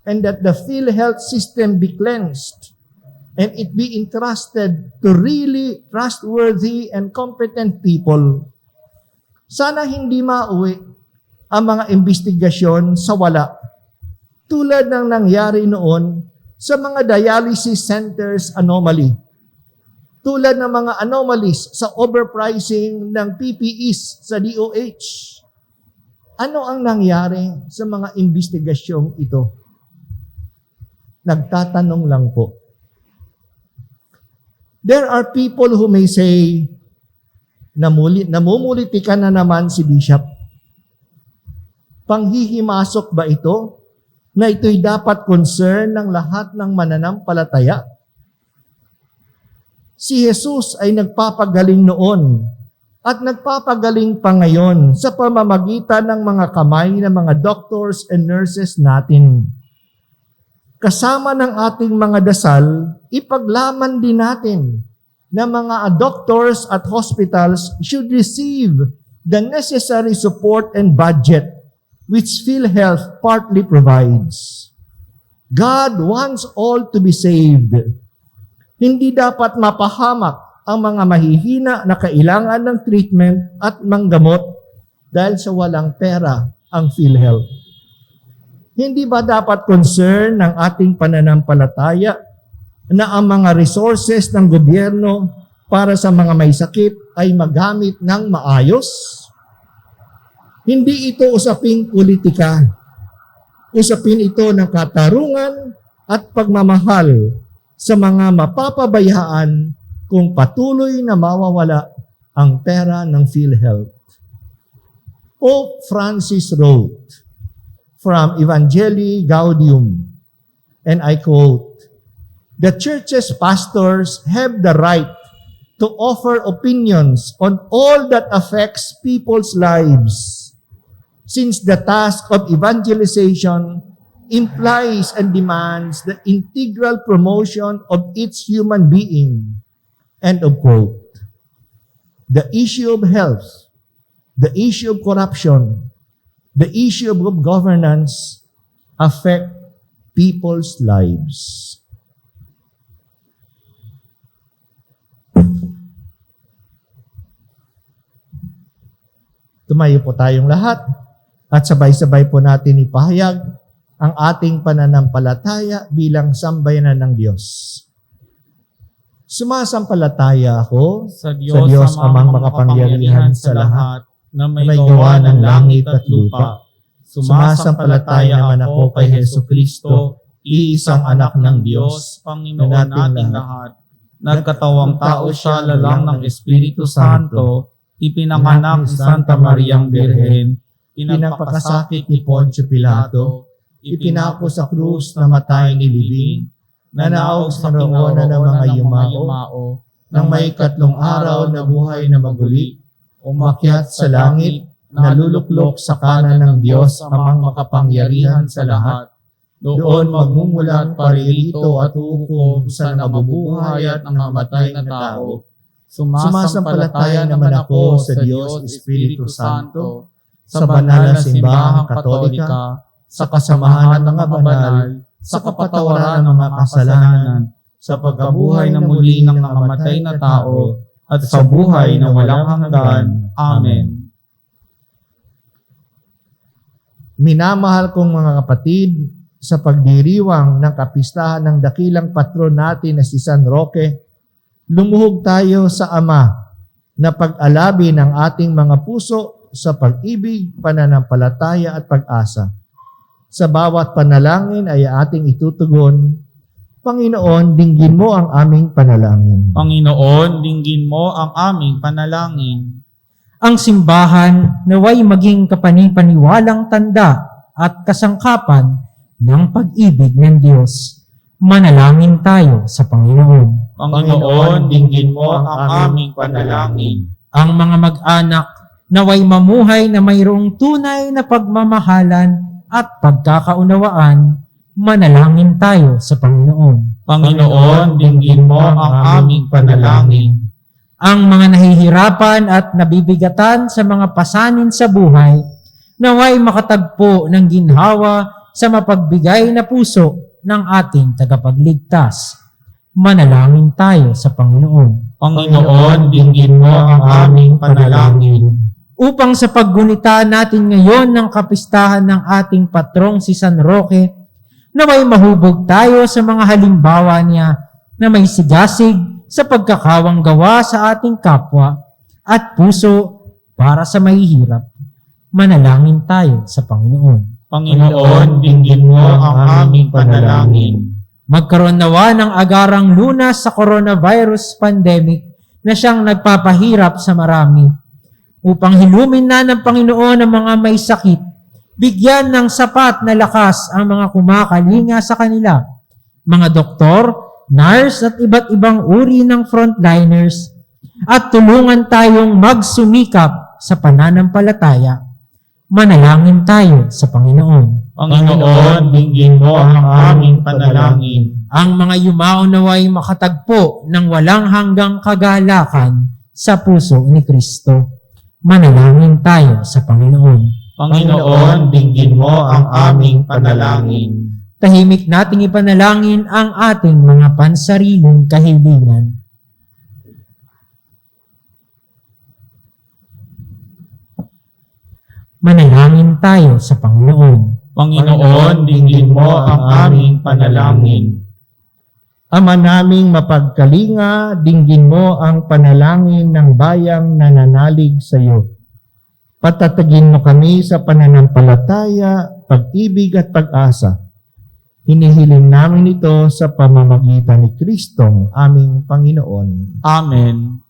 and that the PhilHealth system be cleansed, and it be entrusted to really trustworthy and competent people. Sana hindi mauwi ang mga investigasyon sa wala, tulad ng nangyari noon sa mga dialysis centers anomaly, tulad ng mga anomalies sa overpricing ng PPEs sa DOH. Ano ang nangyari sa mga investigasyong ito? Nagtatanong lang po. There are people who may say, namumuliti ka na naman si Bishop. Panghihimasok ba ito? Na ito'y dapat concern ng lahat ng mananampalataya? Si Jesus ay nagpapagaling noon at nagpapagaling pa ngayon sa pamamagitan ng mga kamay ng mga doctors and nurses natin. Kasama ng ating mga dasal, ipaglaman din natin na mga doctors at hospitals should receive the necessary support and budget which PhilHealth partly provides. God wants all to be saved. Hindi dapat mapahamak ang mga mahihina na kailangan ng treatment at manggamot dahil sa walang pera ang PhilHealth. Hindi ba dapat concern ng ating pananampalataya na ang mga resources ng gobyerno para sa mga may sakit ay magamit ng maayos? Hindi ito usaping politika. Usapin ito ng katarungan at pagmamahal sa mga mapapabayaan kung patuloy na mawawala ang pera ng PhilHealth. Pope Francis wrote from Evangelii Gaudium, and I quote, "The church's pastors have the right to offer opinions on all that affects people's lives, since the task of evangelization implies and demands the integral promotion of each human being." End of quote. The issue of health, the issue of corruption, the issue of good governance affect people's lives. Tumayo po tayong lahat at sabay-sabay po natin ipahayag ang ating pananampalataya bilang sambayanan ng Diyos. Sumasampalataya ako Sa sa Diyos amang makapangyarihan sa lahat, na may gawa ng langit at lupa. Sumasampalataya naman ako kay Hesu Kristo, iisang anak ng Diyos, Panginoon nating lahat. Nagkatawang tao siya lalang ng Espiritu Santo, ipinanganak ni Santa Mariang Birhen, pinagpakasakit ni Poncio Pilato, ipinako sa krus na matay ni libing, nanaog sa kinaroonan ng mga yumao, nang may 3 araw na buhay na maguli, umakyat sa langit, naluluklok sa kanan ng Diyos amang makapangyarihan sa lahat. Doon magmumulat paririto at hukom sa nabubuhay at namatay na tao. Sumasampalataya naman ako sa Diyos Espiritu Santo, sa banal na simbahang katolika, sa kasamahan ng mga banal, sa kapatawaran ng mga kasalanan, sa pagkabuhay na muli ng namatay na tao, at sa buhay na walang hanggan. Amen. Minamahal kong mga kapatid, sa pagdiriwang ng kapistahan ng dakilang patron natin na si San Roque, lumuhog tayo sa Ama na pag-alabi ng ating mga puso sa pag-ibig, pananampalataya at pag-asa. Sa bawat panalangin ay ating itutugon, Panginoon, dinggin mo ang aming panalangin. Panginoon, dinggin mo ang aming panalangin. Ang simbahan naway maging kapanipaniwalang tanda at kasangkapan ng pag-ibig ng Diyos. Manalangin tayo sa Panginoon. Panginoon, dinggin mo ang aming panalangin. Ang mga mag-anak naway mamuhay na mayroong tunay na pagmamahalan at pagkakaunawaan. Manalangin tayo sa Panginoon. Panginoon, dinggin mo ang aming panalangin. Ang mga nahihirapan at nabibigatan sa mga pasanin sa buhay, naway makatagpo ng ginhawa sa mapagbigay na puso ng ating tagapagligtas. Manalangin tayo sa Panginoon. Panginoon, dinggin mo ang aming panalangin. Upang sa paggunita natin ngayon ng kapistahan ng ating patrong si San Roque, naway mahubog tayo sa mga halimbawa niya na may sigasig sa pagkakawang gawa sa ating kapwa at puso para sa mahihirap. Manalangin tayo sa Panginoon. Panginoon, dinggin mo ang aming panalangin. Magkaroon nawa ng agarang lunas sa coronavirus pandemic na siyang nagpapahirap sa marami. Upang hilumin na ng Panginoon ang mga may sakit, bigyan ng sapat na lakas ang mga kumakalinga sa kanila, mga doktor, nurse at iba't ibang uri ng frontliners, at tulungan tayong magsumikap sa pananampalataya. Manalangin tayo sa Panginoon. Panginoon, dinggin mo ang aming panalangin. Ang mga yumao naway makatagpo ng walang hanggang kagalakan sa puso ni Kristo. Manalangin tayo sa Panginoon. Panginoon, dinggin mo ang aming panalangin. Tahimik nating ipanalangin ang ating mga pansariling kahilingan. Manalangin tayo sa Panginoon. Panginoon, dinggin mo ang aming panalangin. Ama naming mapagkalinga, dinggin mo ang panalangin ng bayang nananalig sa iyo. Patatagin mo kami sa pananampalataya, pag-ibig at pag-asa. Hinihiling namin ito sa pamamagitan ni Kristong aming Panginoon. Amen.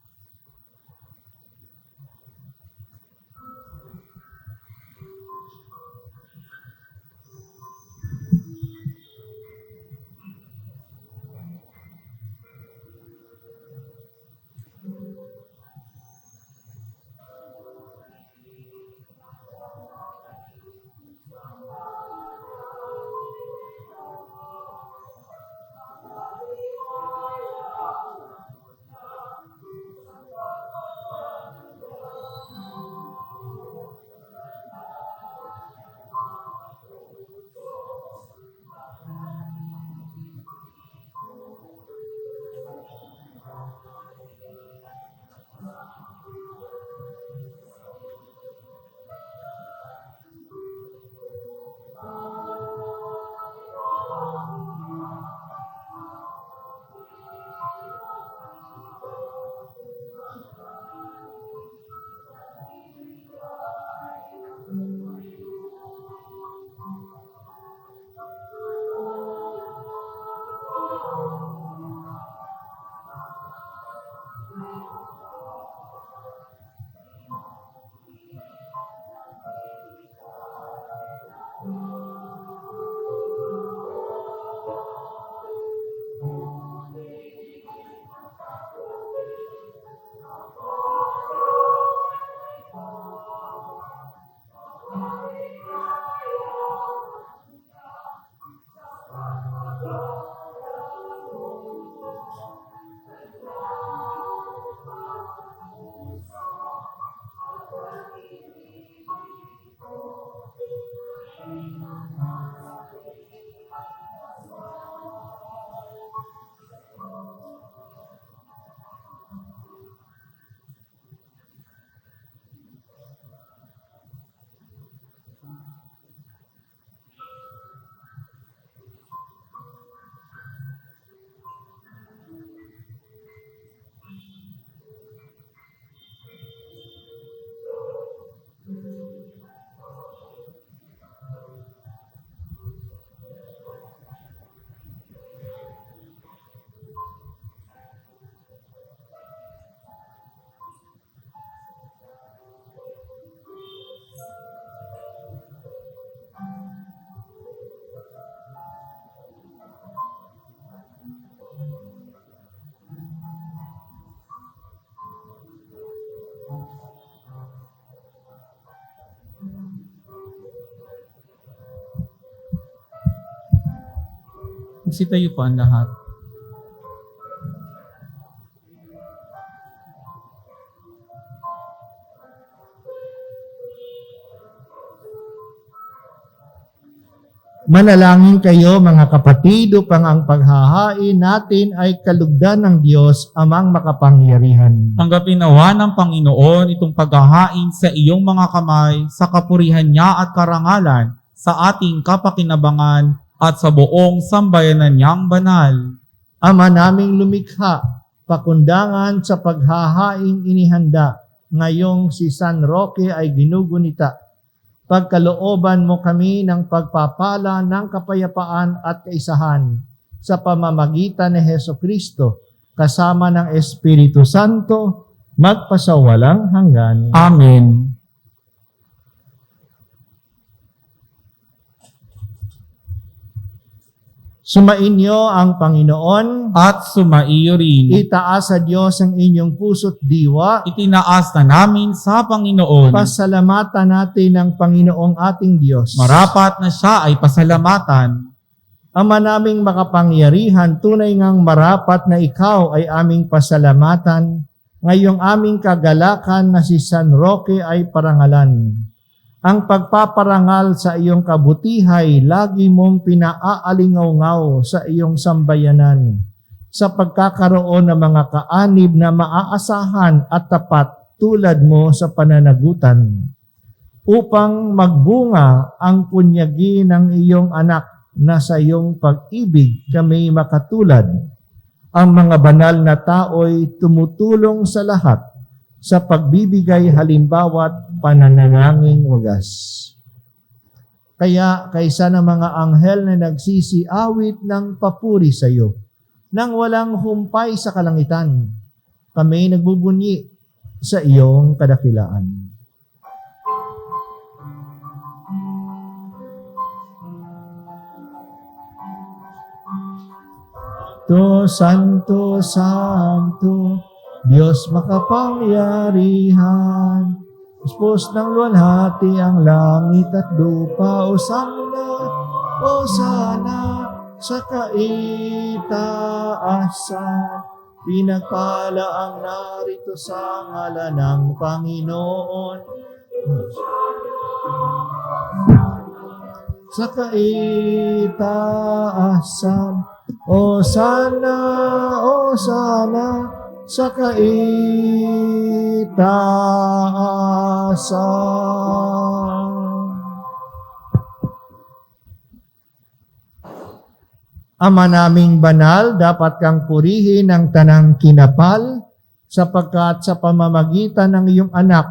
Magsitayo po ang lahat. Manalangin kayo mga kapatid upang ang paghahain natin ay kalugdan ng Diyos amang makapangyarihan. Tanggapin nawa ng Panginoon itong paghahain sa iyong mga kamay sa kapurihan niya at karangalan sa ating kapakinabangan at sa buong sambayanan niyang banal. Ama naming lumikha, pakundangan sa paghahaing inihanda, ngayong si San Roque ay ginugunita. Pagkalooban mo kami ng pagpapala ng kapayapaan at kaisahan sa pamamagitan ni Hesukristo, kasama ng Espiritu Santo, magpasawalang hanggan. Amen. Sumainyo ang Panginoon, At sumaiyo rin. itaas sa Diyos ang inyong puso't diwa, Itinaas na namin sa Panginoon. pasalamatan natin ang Panginoong ating Diyos. Marapat na siya ay pasalamatan. Ama naming makapangyarihan, tunay ngang marapat na ikaw ay aming pasalamatan, ngayong aming kagalakan na si San Roque ay parangalan. Ang pagpaparangal sa iyong kabutihay, lagi mong pinaaalingaw-ngaw sa iyong sambayanan, sa pagkakaroon ng mga kaanib na maaasahan at tapat tulad mo sa pananagutan. upang magbunga ang punyagi ng iyong anak na sa iyong pag-ibig kami makatulad. Ang mga banal na tao'y tumutulong sa lahat sa pagbibigay halimbawa't pananalangin wagas. Kaya kaysa ng mga anghel na nagsisiawit ng papuri sa iyo, nang walang humpay sa kalangitan, kami nagbubunyi sa iyong kadakilaan. Santo, Santo, Diyos makapangyarihan, Diyos ng luwalhati ang langit at lupa, O sana sa kaitaasan, pinagpala ang narito sa ngalan ng Panginoon. Sa kaitaasan, O sana, sa kaitaasan. Ama naming banal, dapat kang purihin ng tanang kinapal, sapagkat sa pamamagitan ng iyong anak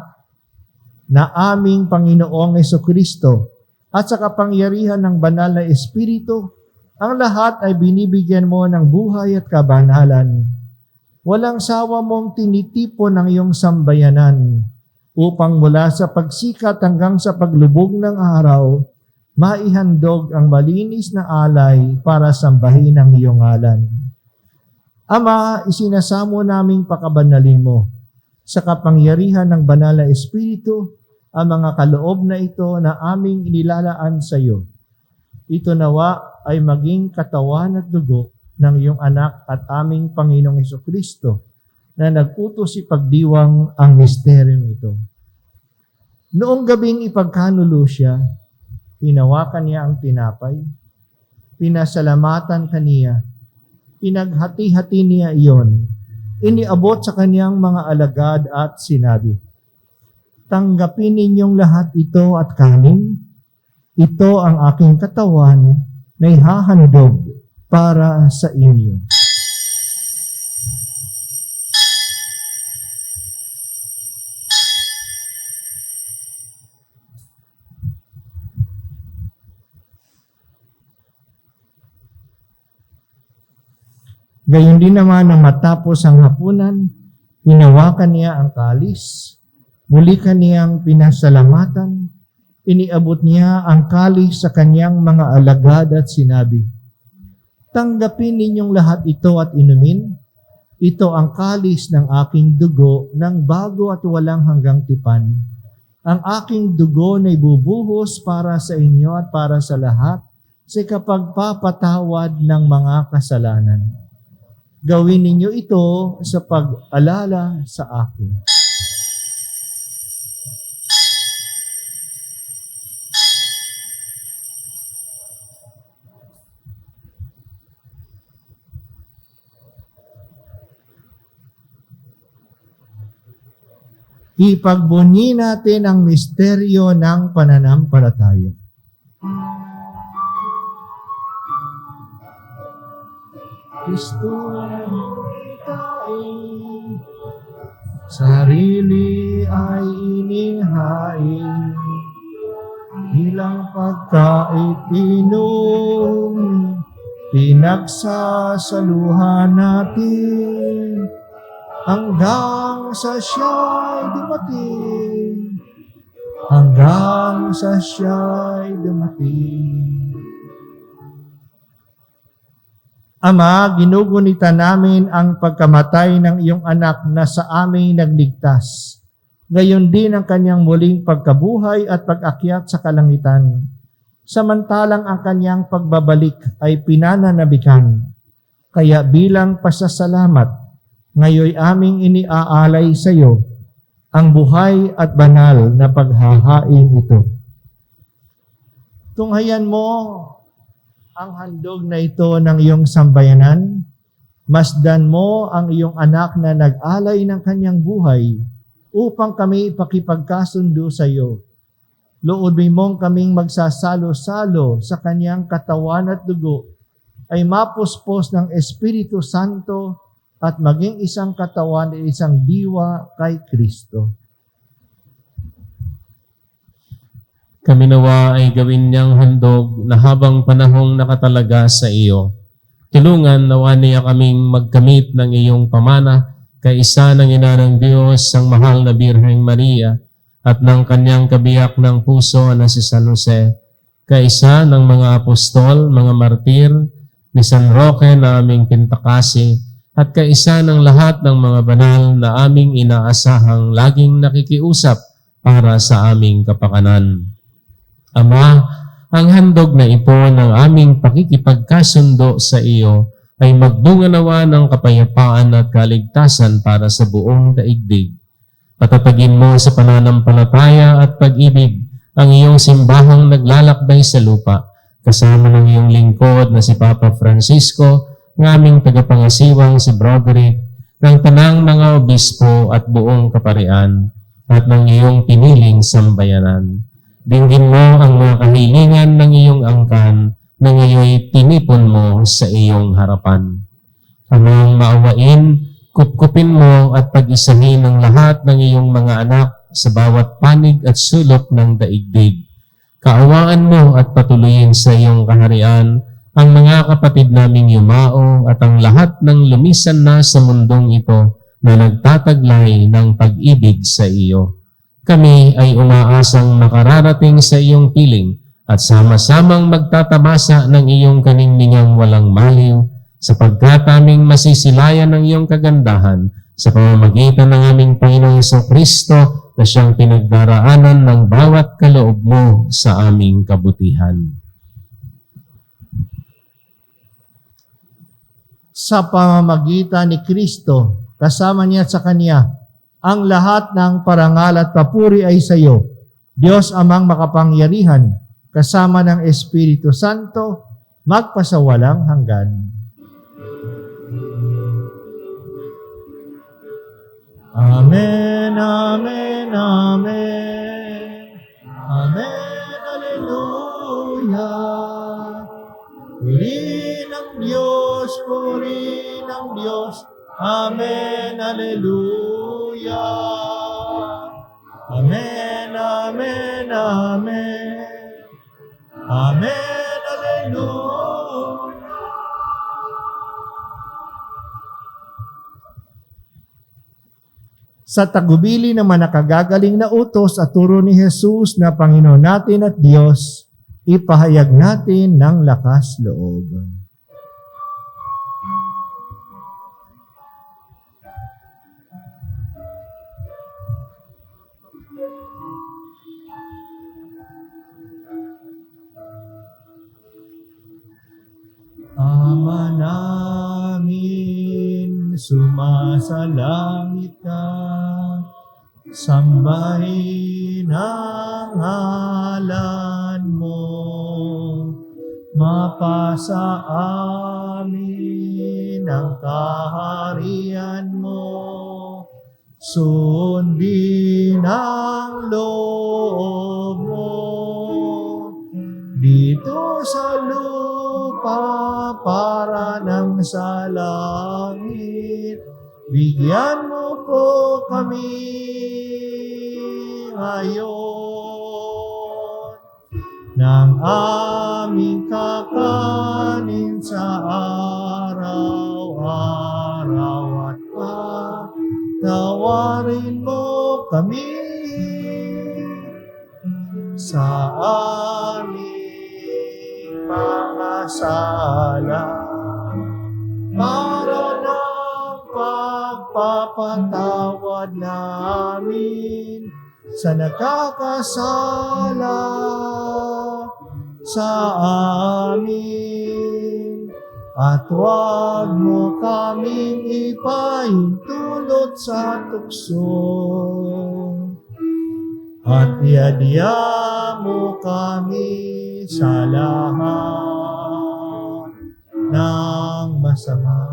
na aming Panginoong Jesucristo at sa kapangyarihan ng banal na Espiritu, ang lahat ay binibigyan mo ng buhay at kabanalan. Walang sawa mong tinitipon ng iyong sambayanan upang mula sa pagsikat hanggang sa paglubog ng araw, maihandog ang malinis na alay para sambahin ang iyong ngalan. Ama, isinasamo naming pakabanalin mo sa kapangyarihan ng banal na Espiritu ang mga kaloob na ito na aming inilalaan sa iyo. Ito nawa ay maging katawan at dugo ng iyong anak at aming Panginoong Hesukristo na nag-utos ipagdiwang ang misteryong ito. Noong gabing ipagkanulo siya, hinawakan niya ang tinapay, pinasalamatan kaniya, pinaghati-hati niya iyon, iniabot sa kaniyang mga alagad at sinabi, "Tanggapin ninyong lahat ito at kanin. Ito ang aking katawan na ihahandog para sa inyo." Gayon din naman nang matapos ang hapunan, hinawakan niya ang kalis, muli kaniyang pinasalamatan, iniabot niya ang kalis sa kanyang mga alagad at sinabi, "Tanggapin ninyong lahat ito at inumin. Ito ang kalis ng aking dugo ng bago at walang hanggang tipan. Ang aking dugo na ibubuhos para sa inyo at para sa lahat sa kapagpapatawad ng mga kasalanan. Gawin ninyo ito sa pag-alala sa akin." Ipagbunyi natin ang misteryo ng pananampalataya. Kristo tayo, sarili ay inihain, bilang pagkait inom, pinagsasaluhan natin, hanggang sa siya'y dumating, hanggang sa siya'y dumating. Ama, ginugunita namin ang pagkamatay ng iyong anak na sa amin nagligtas. Gayon din ang kanyang muling pagkabuhay at pag-akyat sa kalangitan. Samantalang ang kanyang pagbabalik ay pinananabikan. Kaya bilang pasasalamat, ngayoy aming iniaalay sa iyo ang buhay at banal na paghahain ito. Tunghayan mo ang handog na ito ng iyong sambayanan. Masdan mo ang iyong anak na nag-alay ng kanyang buhay upang kami ipakipagkasundo sa iyo. loobin mong kaming magsasalo-salo sa kanyang katawan at dugo, ay mapuspos ng Espiritu Santo at maging isang katawan at isang diwa kay Kristo. Kami nawa ay gawin niyang handog na habang panahong nakatalaga sa iyo. Tulungan nawa niya kaming magkamit ng iyong pamana, kaisa ng ina ng Diyos, ang mahal na Birheng Maria, at ng kanyang kabiyak ng puso na si San Jose, kaisa ng mga apostol, mga martir, ni San Roque na aming pintakasi, at kaisa ng lahat ng mga banal na aming inaasahang laging nakikiusap para sa aming kapakanan. Ama, ang handog na ito ng aming pakikipagkasundo sa iyo ay magbunga nawa ng kapayapaan at kaligtasan para sa buong daigdig. Patatagin mo sa pananampalataya at pag-ibig ang iyong simbahang naglalakbay sa lupa, kasama ng iyong lingkod na si Papa Francisco, ng aming tagapangasiwang si Broderick, ng tanang mga obispo at buong kaparian, at ng iyong piniling sambayanan. Dinggin mo ang mga kahilingan ng iyong angkan na ngayon tinipon mo sa iyong harapan. Amang maawain, kupkupin mo at pag-isahin ang lahat ng iyong mga anak sa bawat panig at sulok ng daigdig. Kaawaan mo at patuloyin sa iyong kaharian ang mga kapatid naming yumao at ang lahat ng lumisan na sa mundong ito na nagtataglay ng pag-ibig sa iyo. Kami ay umaasang makararating sa iyong piling at sama-samang magtatamasa ng iyong kaningningang walang maliw sapagkat aming masisilayan ng iyong kagandahan sa pamamagitan ng aming Panginoong Jesucristo na siyang pinagdaraanan ng bawat kaloob mo sa aming kabutihan. Sa pamamagitan ni Kristo, kasama niya at sa Kanya, ang lahat ng parangal at papuri ay sa iyo, Diyos Amang makapangyarihan, kasama ng Espiritu Santo, magpasawalang hanggan. Amen, amen, amen. Amen, hallelujah. Purihin ang Diyos, purihin ang Diyos. Amen, hallelujah. Amen, amen, amen. Amen, hallelujah. Sa tagubili ng manakagagaling na utos at turo ni Jesus na Panginoon natin at Diyos, ipahayag natin ng lakas loob. Ama namin, sumasalangit ka, sambahin ang ngalan mo, mapasa amin ang kaharian mo, sundin ang loob mo, dito sa lupa para ng sa langit. Bigyan mo po kami ngayon ng aming kakanin sa araw-araw at patawarin mo kami sa aming mga sala para ng pagpapatawad namin sa nakakasala sa amin. At huwag mo kaming ipahintulot sa tukso. At iadya mo kami sa lahat ng masama.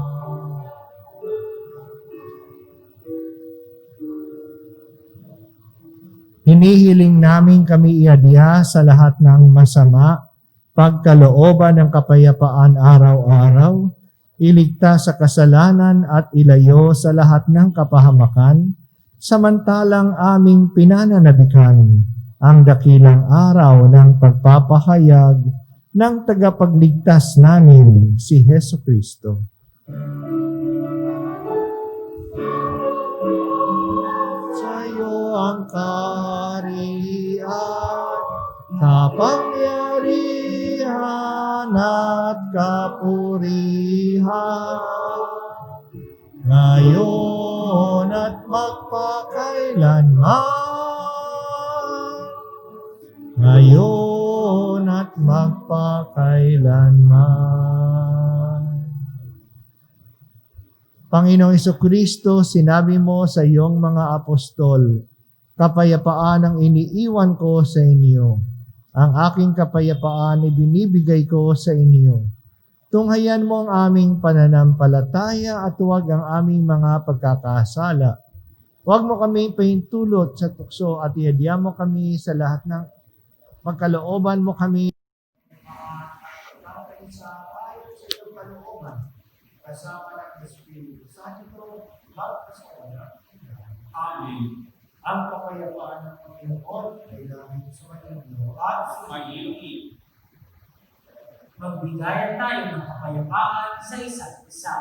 Hinihiling namin kami iadya sa lahat ng masama, pagkalooban ng kapayapaan araw-araw, iligtas sa kasalanan at ilayo sa lahat ng kapahamakan, samantalang aming pinananabikan ang dakilang araw ng pagpapahayag ng tagapagligtas namin, si Hesu Kristo. Sa'yo ang kaharian, kapangyarihan at kapurihan, ngayon at magpakailanman, ngayon at magpakailanman. Panginoong Jesucristo, sinabi mo sa iyong mga apostol, kapayapaan ang iniiwan ko sa inyo. Ang aking kapayapaan ay binibigay ko sa inyo. Tunghayan mo ang aming pananampalataya at huwag ang aming mga pagkakasala. Huwag mo kami pahintulot sa tukso at iadya mo kami sa lahat ng pagkalooban mo kami. Kasama ng Espiritu Santo, Amen. ang kapayapaan ng Panginoon ay laging sumainyo at Mahilig. Magbigayan tayo ng kapayapaan sa isa't isa.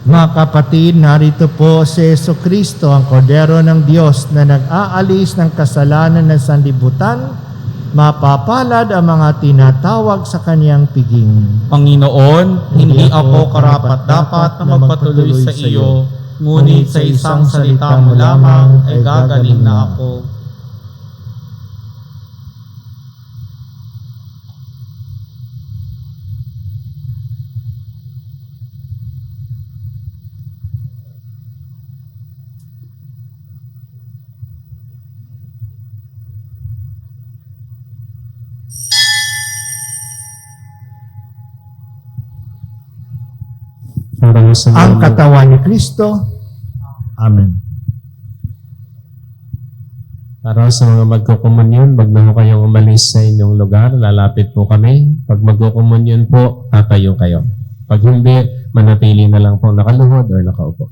Mga kapatid, narito po si Jesucristo, ang Kordero ng Diyos na nag-aalis ng kasalanan ng sanlibutan. Mapapalad ang mga tinatawag sa kaniyang piging. Panginoon, hindi ako karapat-dapat na magpatuloy sa iyo, ngunit sa isang salita mo lamang ay gagaling na ako. Ang katawan ni Kristo. Amen. Para sa mga magkukumunyon, wag na ho kayong umalis sa inyong lugar. Lalapit po kami. Pag magkukumunyon po, tatayo kayo. Pag hindi, manatili na lang po nakaluhod or nakaupo.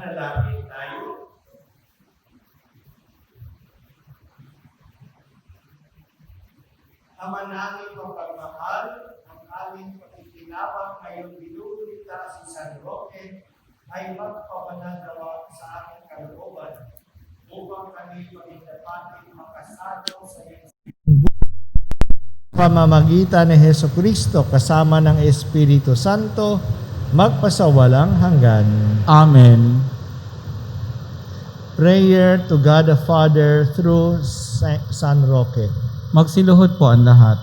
Manalangin tayo. Ama namin mapagmahal, ang aming pakikinabang ngayong binubulita si San Roque ay magpapanagawa sa aming kalooban upang kami maging dapating makasalo sa iyong pamamagitan ni Heso Kristo kasama ng Espiritu Santo magpasawalang hanggan. Amen. Prayer to God the Father through San Roque. Magsiluhod po ang lahat.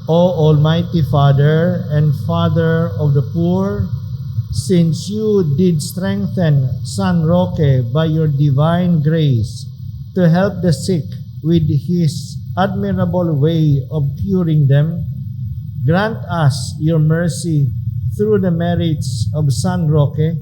O Almighty Father and Father of the poor, since you did strengthen San Roque by your divine grace to help the sick with his admirable way of curing them, grant us your mercy through the merits of San Roque,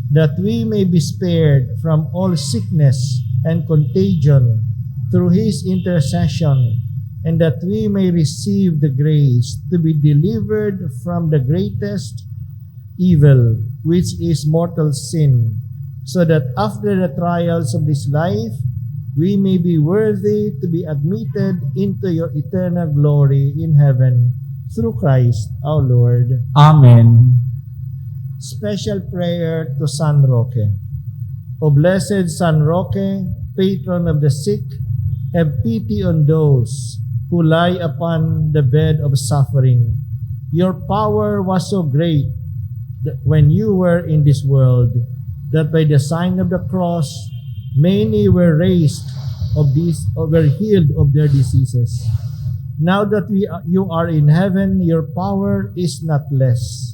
that we may be spared from all sickness and contagion through his intercession, and that we may receive the grace to be delivered from the greatest evil, which is mortal sin, so that after the trials of this life, we may be worthy to be admitted into your eternal glory in heaven, through Christ our Lord. Amen. Special prayer to San Roque. O blessed San Roque, patron of the sick, have pity on those who lie upon the bed of suffering. Your power was so great that when you were in this world, that by the sign of the cross, many were raised were healed of their diseases. Now that you are in heaven, your power is not less.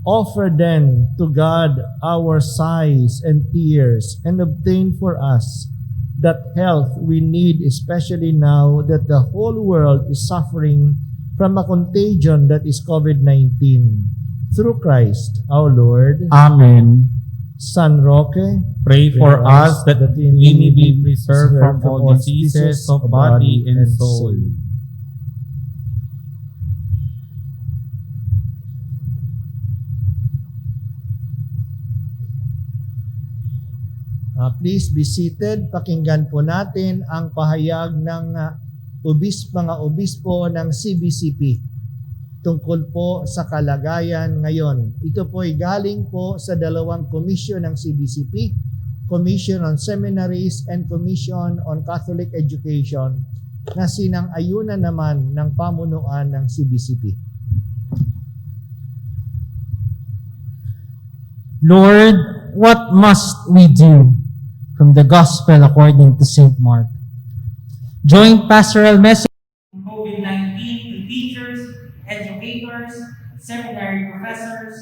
Offer then to God our sighs and tears, and obtain for us that health we need, especially now that the whole world is suffering from a contagion that is COVID-19. Through Christ our Lord. Amen. San Roque, Pray for us that we may be preserved from all diseases of body and soul. Please be seated. Pakinggan po natin ang pahayag ng mga obispo ng CBCP tungkol po sa kalagayan ngayon. Ito po ay galing po sa dalawang komisyon ng CBCP, Commission on Seminaries and Commission on Catholic Education, na sinang-ayunan naman ng pamunuan ng CBCP. Lord, what must we do? From the Gospel according to St. Mark. Joint pastoral message. COVID-19 to teachers, educators, seminary professors,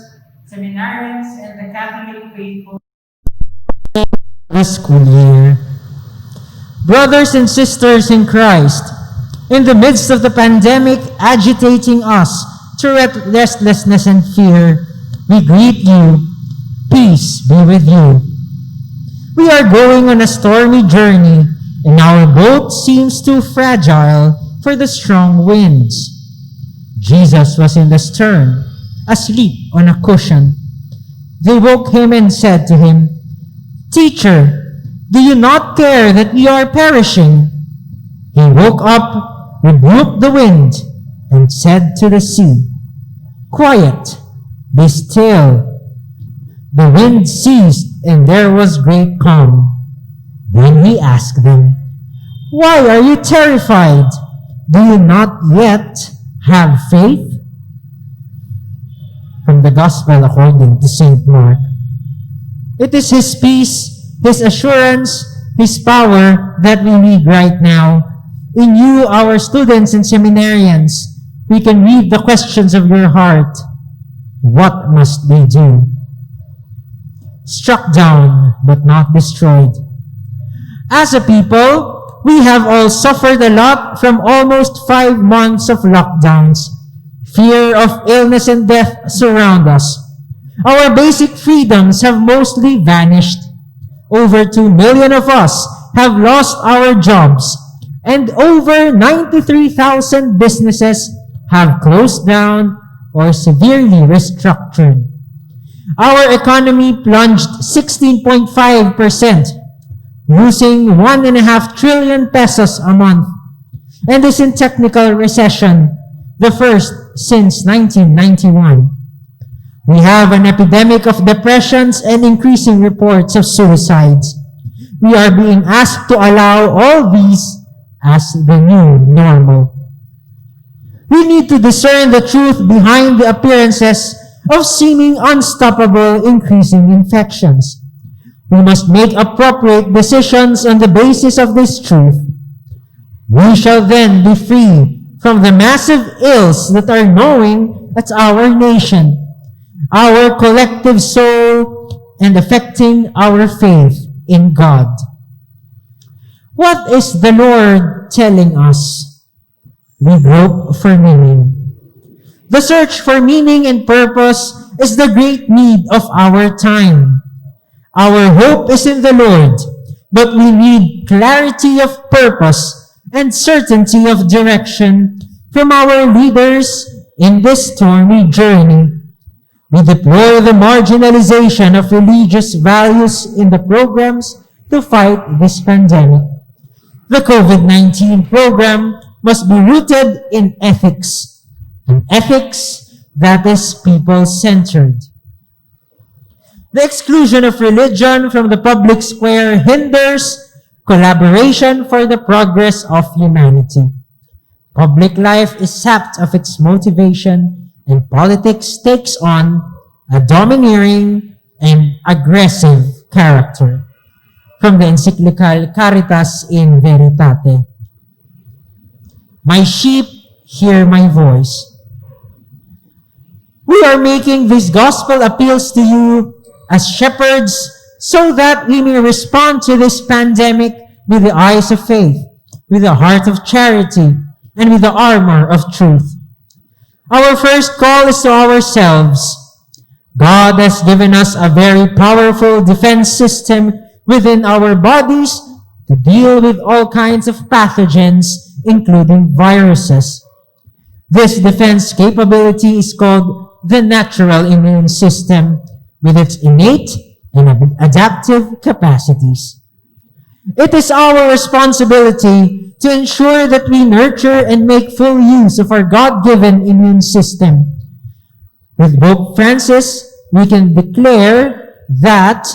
seminarians, and the Catholic faithful. This school year. Brothers and sisters in Christ, in the midst of the pandemic agitating us to restlessness and fear, we greet you. Peace be with you. We are going on a stormy journey, and our boat seems too fragile for the strong winds. Jesus was in the stern, asleep on a cushion. They woke him and said to him, "Teacher, do you not care that we are perishing?" He woke up, rebuked the wind, and said to the sea, "Quiet, be still." The wind ceased, and there was great calm. Then he asked them, "Why are you terrified? Do you not yet have faith?" From the Gospel according to St. Mark. It is His peace, His assurance, His power that we need right now. In you, our students and seminarians, we can read the questions of your heart. What must we do? Struck down, but not destroyed. As a people, we have all suffered a lot from almost 5 months of lockdowns. Fear of illness and death surround us. Our basic freedoms have mostly vanished. Over 2 million of us have lost our jobs, and over 93,000 businesses have closed down or severely restructured. Our economy plunged 16.5%, losing 1.5 trillion pesos a month, and is in technical recession, the first since 1991. We have an epidemic of depressions and increasing reports of suicides. We are being asked to allow all these as the new normal. We need to discern the truth behind the appearances of seeming unstoppable increasing infections. We must make appropriate decisions on the basis of this truth. We shall then be free from the massive ills that are gnawing at our nation, our collective soul, and affecting our faith in God. What is the Lord telling us? We grope for meaning. The search for meaning and purpose is the great need of our time. Our hope is in the Lord, but we need clarity of purpose and certainty of direction from our leaders in this stormy journey. We deplore the marginalization of religious values in the programs to fight this pandemic. The COVID-19 program must be rooted in ethics, an ethics that is people-centered. The exclusion of religion from the public square hinders collaboration for the progress of humanity. Public life is sapped of its motivation, and politics takes on a domineering and aggressive character. From the encyclical Caritas in Veritate. My sheep hear my voice. We are making these gospel appeals to you as shepherds so that we may respond to this pandemic with the eyes of faith, with the heart of charity, and with the armor of truth. Our first call is to ourselves. God has given us a very powerful defense system within our bodies to deal with all kinds of pathogens, including viruses. This defense capability is called the natural immune system, with its innate and adaptive capacities. It is our responsibility to ensure that we nurture and make full use of our God-given immune system. With Pope Francis, we can declare that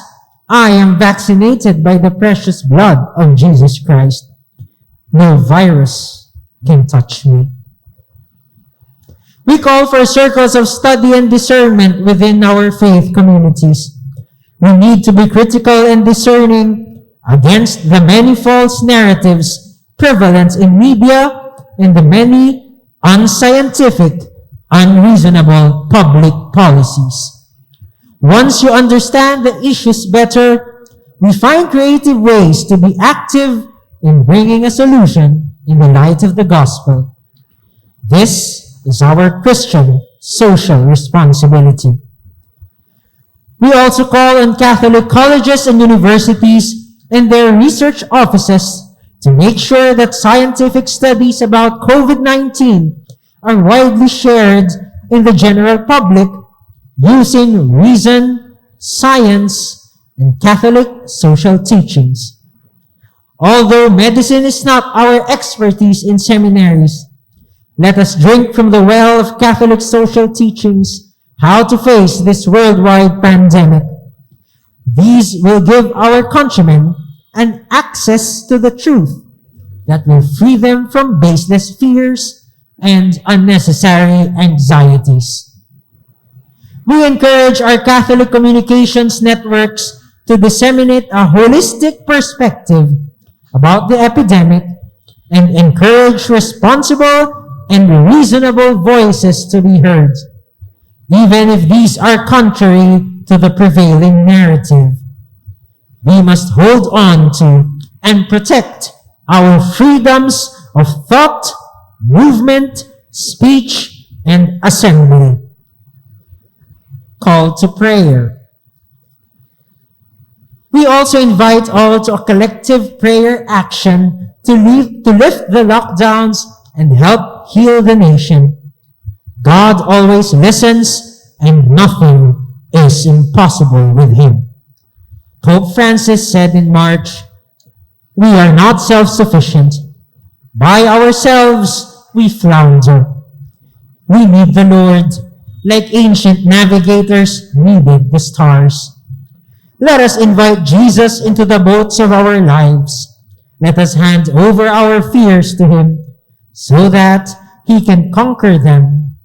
I am vaccinated by the precious blood of Jesus Christ. No virus can touch me. We call for circles of study and discernment within our faith communities. We need to be critical and discerning against the many false narratives prevalent in media and the many unscientific, unreasonable public policies. Once you understand the issues better, we find creative ways to be active in bringing a solution in the light of the gospel. This is our Christian social responsibility. We also call on Catholic colleges and universities and their research offices to make sure that scientific studies about COVID-19 are widely shared in the general public using reason, science, and Catholic social teachings. Although medicine is not our expertise in seminaries, let us drink from the well of Catholic social teachings how to face this worldwide pandemic. These will give our countrymen an access to the truth that will free them from baseless fears and unnecessary anxieties. We encourage our Catholic communications networks to disseminate a holistic perspective about the epidemic and encourage responsible and reasonable voices to be heard, even if these are contrary to the prevailing narrative. We must hold on to and protect our freedoms of thought, movement, speech, and assembly. Call to prayer. We also invite all to a collective prayer action to lift the lockdowns and help heal the nation. God always listens and nothing is impossible with him. Pope Francis said in March, "We are not self-sufficient. By ourselves, we flounder. We need the Lord, like ancient navigators needed the stars. Let us invite Jesus into the boats of our lives. Let us hand over our fears to him so that he can conquer them.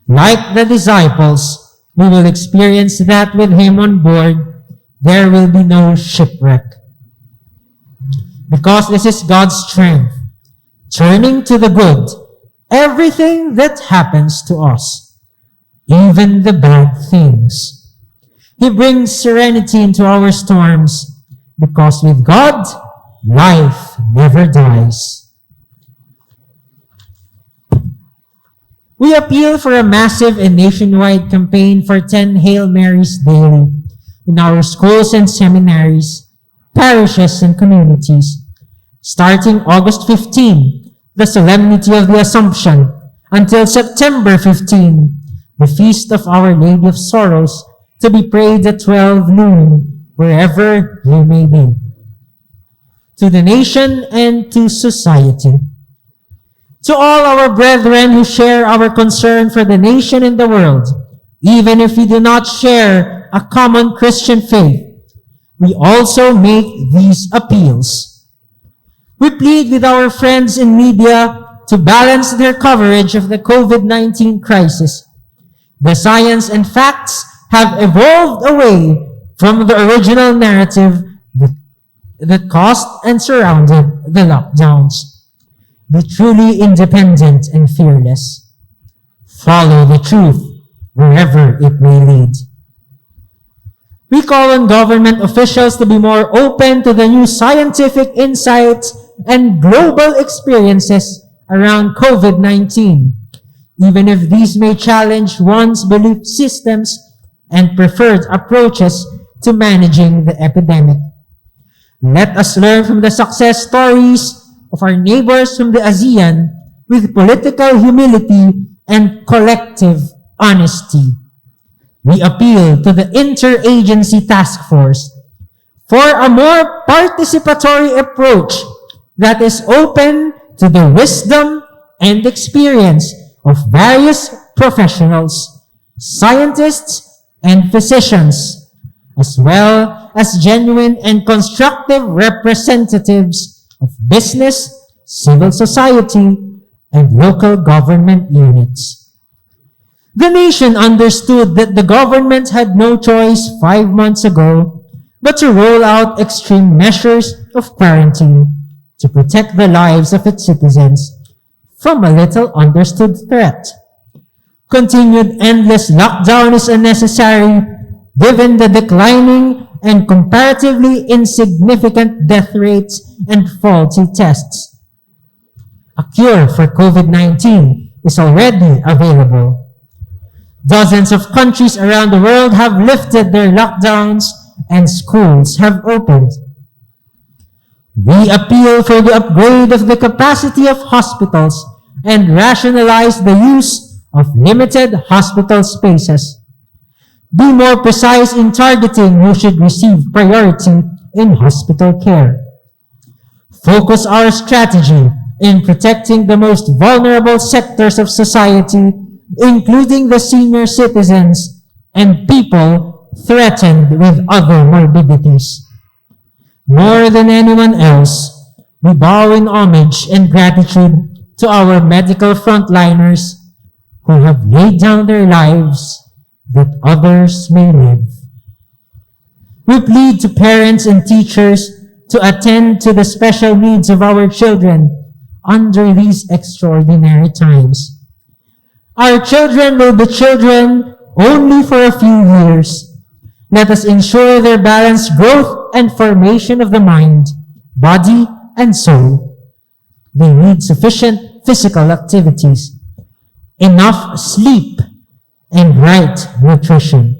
Like the disciples, we will experience that with him on board, there will be no shipwreck. Because this is God's strength, turning to the good everything that happens to us, even the bad things. He brings serenity into our storms, because with God, life never dies." We appeal for a massive and nationwide campaign for 10 Hail Marys daily in our schools and seminaries, parishes and communities. Starting August 15, the Solemnity of the Assumption, until September 15, the Feast of Our Lady of Sorrows, to be prayed at 12 noon, wherever you may be. To the nation and to society. To all our brethren who share our concern for the nation and the world, even if we do not share a common Christian faith, we also make these appeals. We plead with our friends in media to balance their coverage of the COVID-19 crisis. The science and facts have evolved away from the original narrative that caused and surrounded the lockdowns. Be truly independent and fearless. Follow the truth wherever it may lead. We call on government officials to be more open to the new scientific insights and global experiences around COVID-19, even if these may challenge one's belief systems and preferred approaches to managing the epidemic. Let us learn from the success stories of our neighbors from the ASEAN with political humility and collective honesty. We appeal to the Interagency Task Force for a more participatory approach that is open to the wisdom and experience of various professionals, scientists, and physicians, as well as genuine and constructive representatives of business, civil society, and local government units. The nation understood that the government had no choice 5 months ago but to roll out extreme measures of quarantine to protect the lives of its citizens from a little understood threat. Continued endless lockdown is unnecessary given the declining and comparatively insignificant death rates and faulty tests. A cure for COVID-19 is already available. Dozens of countries around the world have lifted their lockdowns and schools have opened. We appeal for the upgrade of the capacity of hospitals and rationalize the use of limited hospital spaces. Be more precise in targeting who should receive priority in hospital care. Focus our strategy in protecting the most vulnerable sectors of society, including the senior citizens and people threatened with other morbidities. More than anyone else, we bow in homage and gratitude to our medical frontliners who have laid down their lives that others may live. We plead to parents and teachers to attend to the special needs of our children under these extraordinary times. Our children will be children only for a few years. Let us ensure their balanced growth and formation of the mind, body, and soul. They need sufficient physical activities, enough sleep, and right nutrition.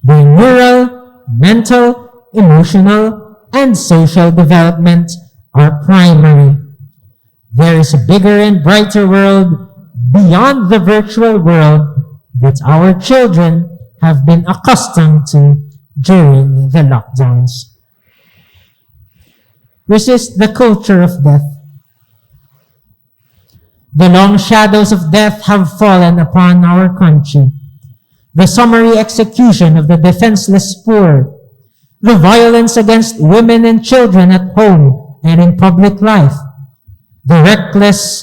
Their neural, mental, emotional, and social development are primary. There is a bigger and brighter world beyond the virtual world that our children have been accustomed to during the lockdowns. Resist the culture of death. The long shadows of death have fallen upon our country. The summary execution of the defenseless poor, the violence against women and children at home and in public life, the reckless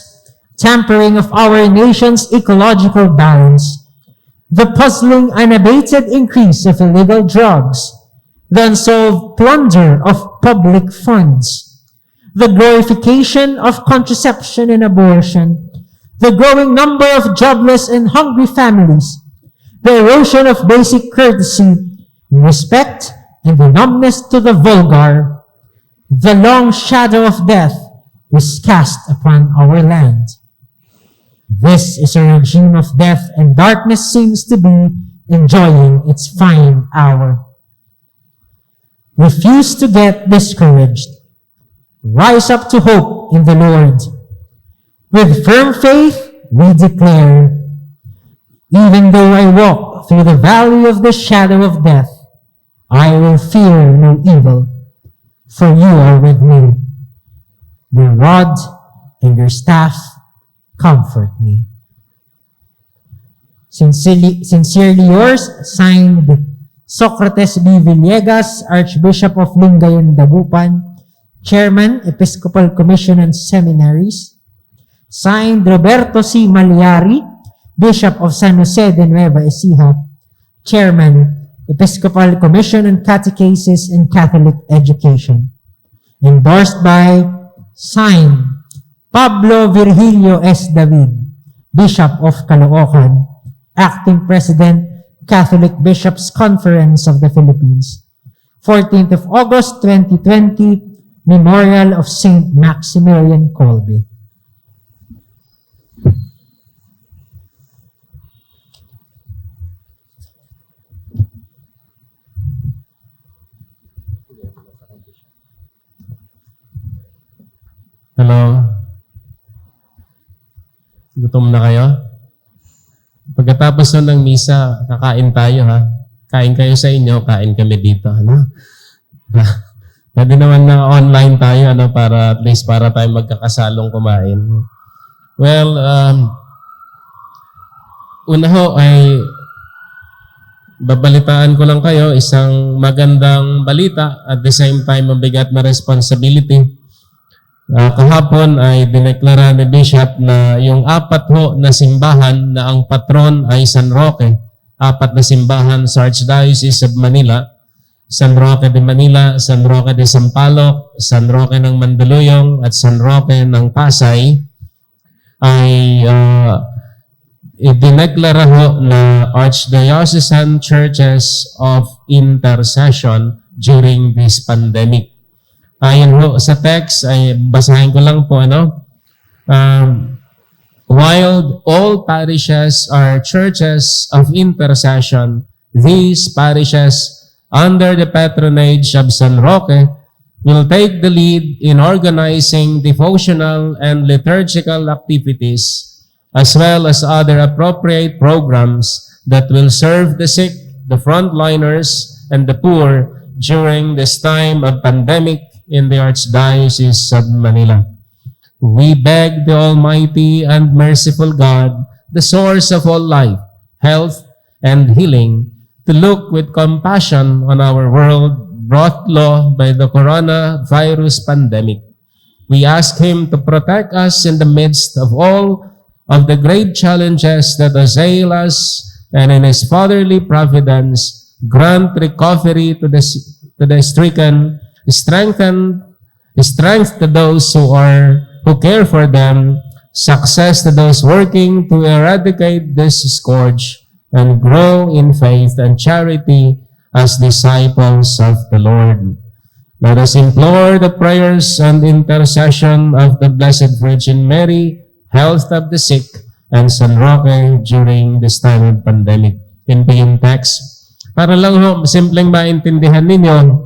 tampering of our nation's ecological balance, the puzzling unabated increase of illegal drugs, the unsolved plunder of public funds, the glorification of contraception and abortion, the growing number of jobless and hungry families, the erosion of basic courtesy, respect, and the numbness to the vulgar, the long shadow of death is cast upon our land. This is a regime of death, and darkness seems to be enjoying its fine hour. Refuse to get discouraged. Rise up to hope in the Lord. With firm faith, we declare, even though I walk through the valley of the shadow of death, I will fear no evil, for you are with me. Your rod and your staff comfort me. Sincerely yours, signed Socrates B. Villegas, Archbishop of Lingayen, Dagupan, Chairman, Episcopal Commission and Seminaries. Signed Roberto C. Maliari, Bishop of San Jose de Nueva Ecija, Chairman, Episcopal Commission on Catechesis and Catholic Education. Endorsed by, signed, Pablo Virgilio S. David, Bishop of Caloocan, Acting President, Catholic Bishops Conference of the Philippines. 14th of August 2020, Memorial of Saint Maximilian Kolbe. Hello? Gutom na kayo? Pagkatapos nun ng misa, kakain tayo ha. Kain kayo sa inyo, kain kami dito. Ano? Pwede naman na online tayo para at least para tayo magkakasalong kumain. Well, una ho ay babalitaan ko lang kayo isang magandang balita at the same time mabigat na responsibility. Kahapon ay dineklara ni Bishop na yung 4 ho na simbahan na ang patron ay San Roque, 4 na simbahan sa Archdiocese of Manila, San Roque de Manila, San Roque de Sampaloc, San Roque ng Mandaluyong at San Roque ng Pasay ay idineklara ho na Archdiocesan Churches of Intercession during this pandemic. Ayon ho sa text, ay basahin ko lang po, while all parishes are churches of intercession, these parishes under the patronage of San Roque will take the lead in organizing devotional and liturgical activities as well as other appropriate programs that will serve the sick, the frontliners, and the poor during this time of pandemic in the Archdiocese of Manila. We beg the Almighty and merciful God, the source of all life, health, and healing, to look with compassion on our world brought low by the coronavirus pandemic. We ask Him to protect us in the midst of all of the great challenges that assail us, and in His fatherly providence, grant recovery to the stricken, strength to those who care for them, success to those working to eradicate this scourge, and grow in faith and charity as disciples of the Lord. Let us implore the prayers and intercession of the Blessed Virgin Mary, health of the sick, and San Roque during this time of pandemic. Yun po yung text. Para lang ho, simpleng maintindihan ninyo,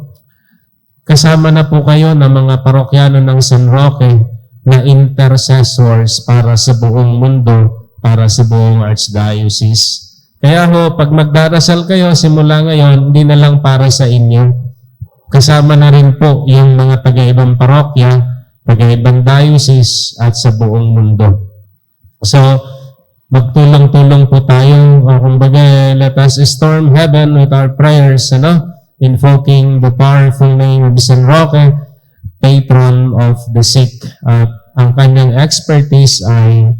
kasama na po kayo ng mga parokyano ng San Roque na intercessors para sa buong mundo, para sa buong Archdiocese. Kaya ho, pag magdarasal kayo, simula ngayon, hindi na lang para sa inyo. Kasama na rin po yung mga taga-ibang parokya, taga-ibang diocese at sa buong mundo. So, magtulong-tulong po tayo. Kumbaga, let us storm heaven with our prayers, invoking the powerful name of San Roque, patron of the sick. At ang kanyang expertise ay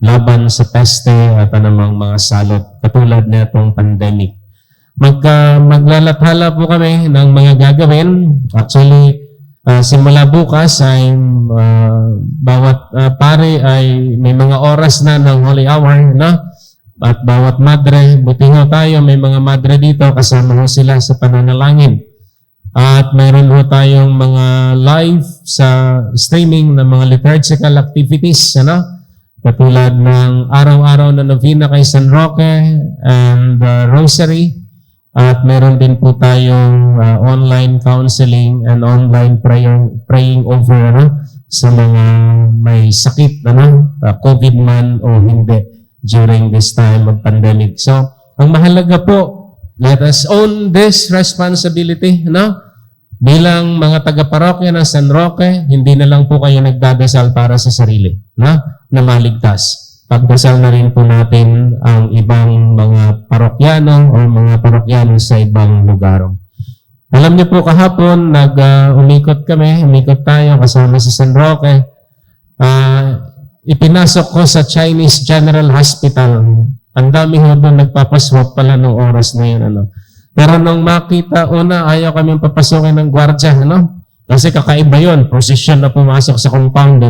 laban sa peste at anumang mga salot katulad na itong pandemic. Maglalathala po kami ng mga gagawin. Actually, simula bukas ay bawat pare ay may mga oras na ng Holy Hour, At bawat madre, buti ho tayo, may mga madre dito, kasama ho sila sa pananalangin. At mayroon ho tayong mga live sa streaming ng mga liturgical activities, katulad ng araw-araw na novena kay San Roque and Rosary. At meron din po tayong online counseling and online praying over sa mga may sakit, COVID man o hindi, during this time of pandemic. So, ang mahalaga po, let us own this responsibility, Bilang mga taga-parokya ng San Roque, hindi na lang po kayo nagdadasal para sa sarili, na maligtas. Pagdasal na rin po natin ang ibang mga parokyano o mga parokyano sa ibang lugar. Alam niyo po kahapon, umikot tayo kasama sa San Roque. Ipinasok ko sa Chinese General Hospital. Ang dami ho doon nagpapaswap pala ng oras na yun. Pero nung makita, ayaw kami papasukin ng gwardya, Kasi kakaiba yun, prosesyon na pumasok sa compound,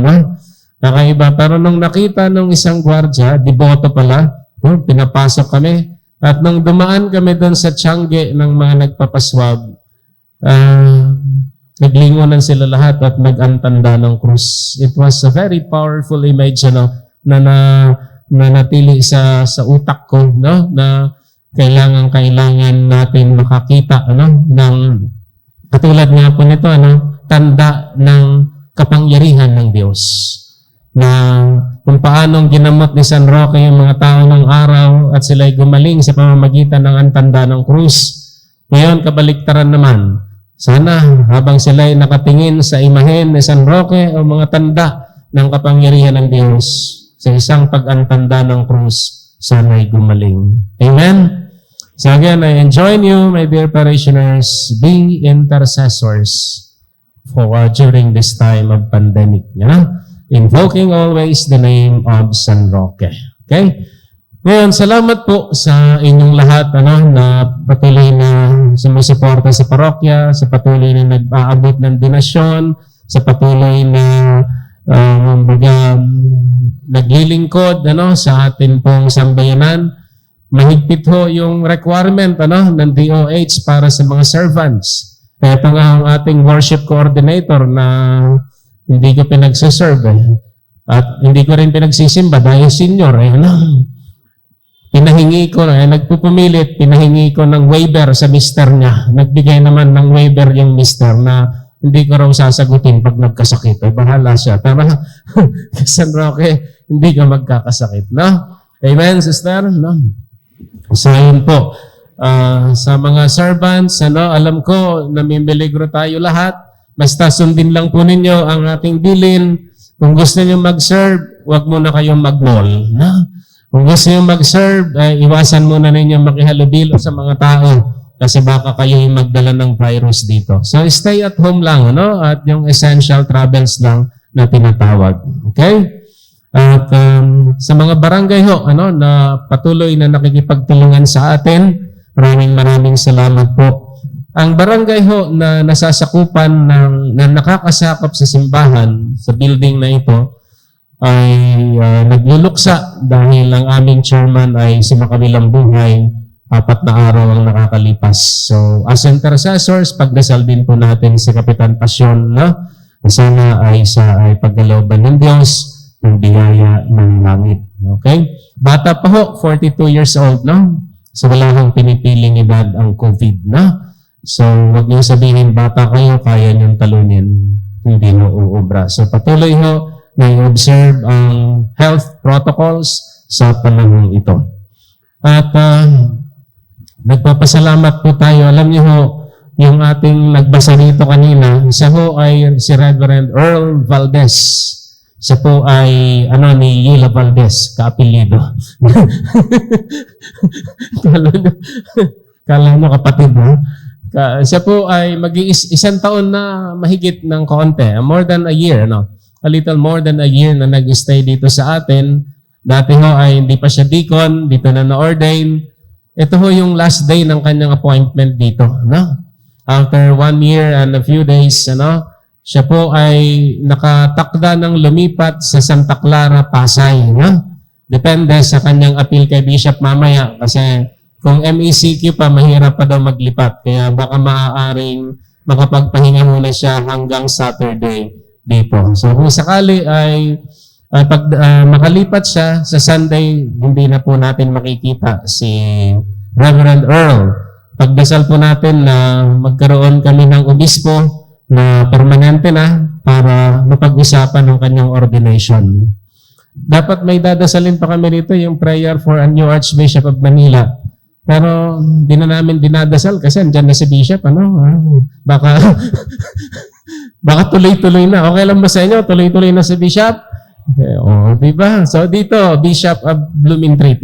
Kakaiba. Pero nung nakita nung isang gwardya, deboto pala, pinapasok kami. At nung dumaan kami doon sa Tiangge ng mga nagpapaswab, naglingonan sila lahat at nag-antanda ng krus. It was a very powerful image, na natili sa utak ko, na kailangan natin makakita ng katulad nga po nito, tanda ng kapangyarihan ng Diyos. Na kung paanong ginamot ni San Roque yung mga tao ng araw at sila'y gumaling sa pamamagitan ng antanda ng krus. Ngayon, kabaliktaran naman. Sana habang sila'y nakatingin sa imahen ni San Roque o mga tanda ng kapangyarihan ng Diyos sa isang pag-antanda ng krus, sana'y gumaling. Amen? So again, I enjoin you, my dear parishioners, be intercessors during this time of pandemic. Invoking always the name of San Roque. Okay? Ngayon, salamat po sa inyong lahat na patuloy na sumusuporta sa parokya, sa patuloy na nag-aabot ng donasyon, sa patuloy na naglilingkod sa atin pong sambayanan. Mahigpit ho yung requirement ng DOH para sa mga servants. Ito nga ang ating worship coordinator na hindi ko pinagsaserve at hindi ko rin pinagsisimba dahil senior. Pinahingi ko, nagpupumilit, pinahingi ko ng waiver sa mister niya. Nagbigay naman ng waiver yung mister na hindi ko raw sasagutin pag nagkasakit. Bahala siya. Tara, San Roque, hindi ka magkakasakit. Amen, sister? So, yun po. Sa mga servants, alam ko, namimiligro tayo lahat. Basta sundin lang po ninyo ang ating bilin. Kung gusto niyo mag-serve, huwag muna kayong mag-mall. Kung gusto niyo mag-serve, iwasan muna ninyo makihalubilo sa mga tao kasi baka kayo yung magdala ng virus dito. So, stay at home lang, at yung essential travels lang na tinatawag. Okay? At sa mga barangay na patuloy na nakikipagtulungan sa atin, maraming salamat po. Ang barangay na nasasakupan na nakakasakop sa simbahan, sa building na ito, ay nagluluksa dahil ang aming chairman ay si Makabilang Buhay, 4 na araw ang nakakalipas. So, as intercessors, pagdasal din po natin si Kapitan Pasyon na sana ay pagkalooban ng Diyos, ng biyaya ng langit. Okay? Bata pa ho, 42 years old, So, wala kang pinipiling edad ang COVID, So, huwag niyo sabihin, bata kayo, kaya niyong talunin. Hindi ho uubra. So, patuloy ho na i-observe ang health protocols sa panahon ito. At nagpapasalamat po tayo. Alam niyo ho, yung ating nagbasa dito kanina, isa ho ay si Reverend Earl Valdez. Siya po ay ni Yila Valdez, kaapelyido. Kala mo kapatid mo. Siya po ay isang taon na mahigit ng kaunti. More than a year, a little more than a year na nag-stay dito sa atin. Dati ho ay hindi pa siya deacon, dito na na-ordain. Ito ho yung last day ng kanyang appointment dito. After 1 year and a few days, siya po ay nakatakda ng lumipat sa Santa Clara, Pasay. Depende sa kanyang appeal kay Bishop mamaya kasi kung MECQ pa, mahirap pa daw maglipat. Kaya baka maaaring makapagpahinga muna siya hanggang Saturday dito. So kung sakali ay pag makalipat siya sa Sunday, hindi na po natin makikita si Reverend Earl. Pagdasal po natin na magkaroon kami ng obispo na permanente na para mapag-usapan ng kanyang ordination. Dapat may dadasalin pa kami rito yung prayer for a new Archbishop of Manila. Pero hindi na namin dinadasal kasi andyan na si Bishop. Baka tuloy-tuloy na. Okay lang ba sa inyo? Tuloy-tuloy na si Bishop? Diba? So dito, Bishop of Blooming Treat.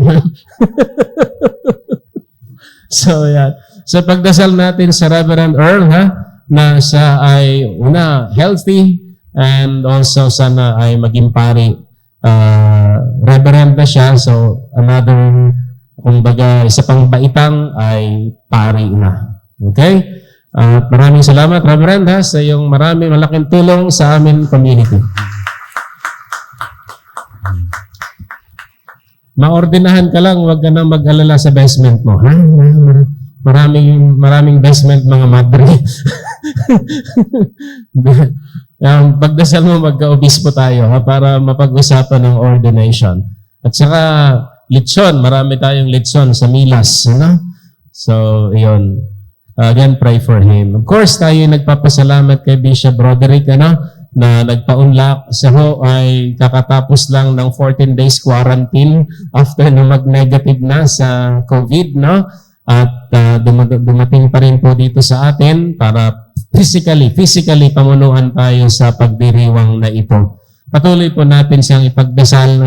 So yan. So pagdasal natin sa Reverend Earl, na siya ay healthy and also sana ay maging pari. Reverend na siya, so another, kumbaga, isa pang baitang ay pari na. Okay? Maraming salamat, Reverend, sa iyong malaking tulong sa amin community. Maordinahan ka lang, huwag ka na mag-alala sa basement mo. Maraming basement, mga madre. Pagdasal mo, magka-obispo tayo para mapag-usapan ng ordination. At saka, litson, marami tayong litson sa Milas. So, yun. Again, pray for him. Of course, tayo nagpapasalamat kay Bishop Broderick, na nagpa-unlock. Siya ho ay kakatapos lang ng 14 days quarantine after na mag-negative na sa COVID, At dumating pa rin po dito sa atin para physically pamunuan tayo sa pagdiriwang na ito. Patuloy po natin siyang ipagdasal,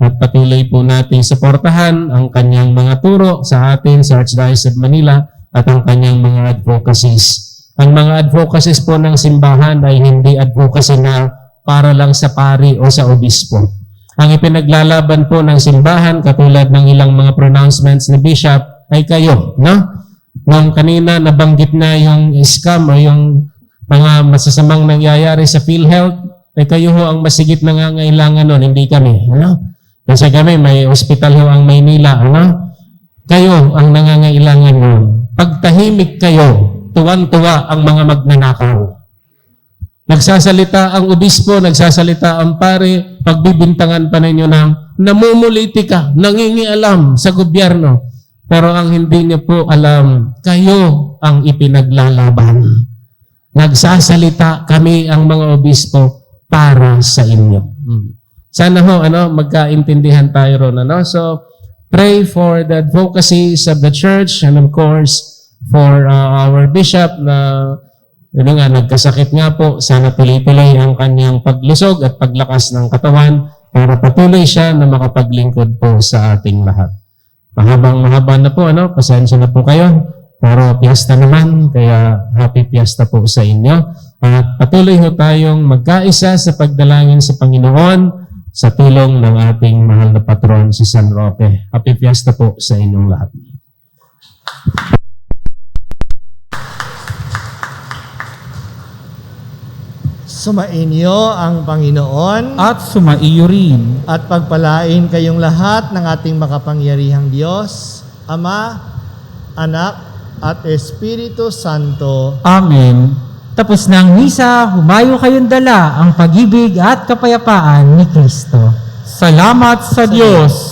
at patuloy po natin suportahan ang kanyang mga turo sa atin sa Archdiocese of Manila at ang kanyang mga advocacies. Ang mga advocacies po ng simbahan ay hindi advocacy na para lang sa pari o sa obispo. Ang ipinaglalaban po ng simbahan, katulad ng ilang mga pronouncements ni Bishop, ay kayo, Nung kanina nabanggit na yung scam o yung mga masasamang nangyayari sa PhilHealth, ay kayo ho ang masigit nangangailangan nun, hindi kami. Kasi kami, may hospital ho ang Maynila. Kayo ang nangangailangan nun. Pagtahimik kayo, tuwang-tuwa ang mga magnanakaw. Nagsasalita ang obispo, nagsasalita ang pare, pagbibintangan pa ninyo ng namumulitika, nangingialam sa gobyerno. Pero ang hindi niyo po alam, kayo ang ipinaglalaban. Nagsasalita kami ang mga obispo para sa inyo. Sana ho, magkaintindihan tayo ron. So, pray for the advocacies of the church and of course, for our bishop na nagkasakit nga po. Sana tuloy-tuloy ang kanyang paglusog at paglakas ng katawan para patuloy siya na makapaglingkod po sa ating lahat. Mahaba na po, pasensya na po kayo. Pero piyesta naman, kaya happy piyesta po sa inyo. At patuloy ho tayong magkaisa sa pagdalangin sa Panginoon sa tulong ng ating mahal na patron si San Roque. Happy piyesta po sa inyong lahat. Sumainyo ang Panginoon At sumaiyo rin. at pagpalain kayong lahat ng ating makapangyarihang Diyos, Ama, Anak, at Espiritu Santo. Amen. Tapos na ang misa, humayo kayong dala ang pag-ibig at kapayapaan ni Kristo. Salamat sa Diyos.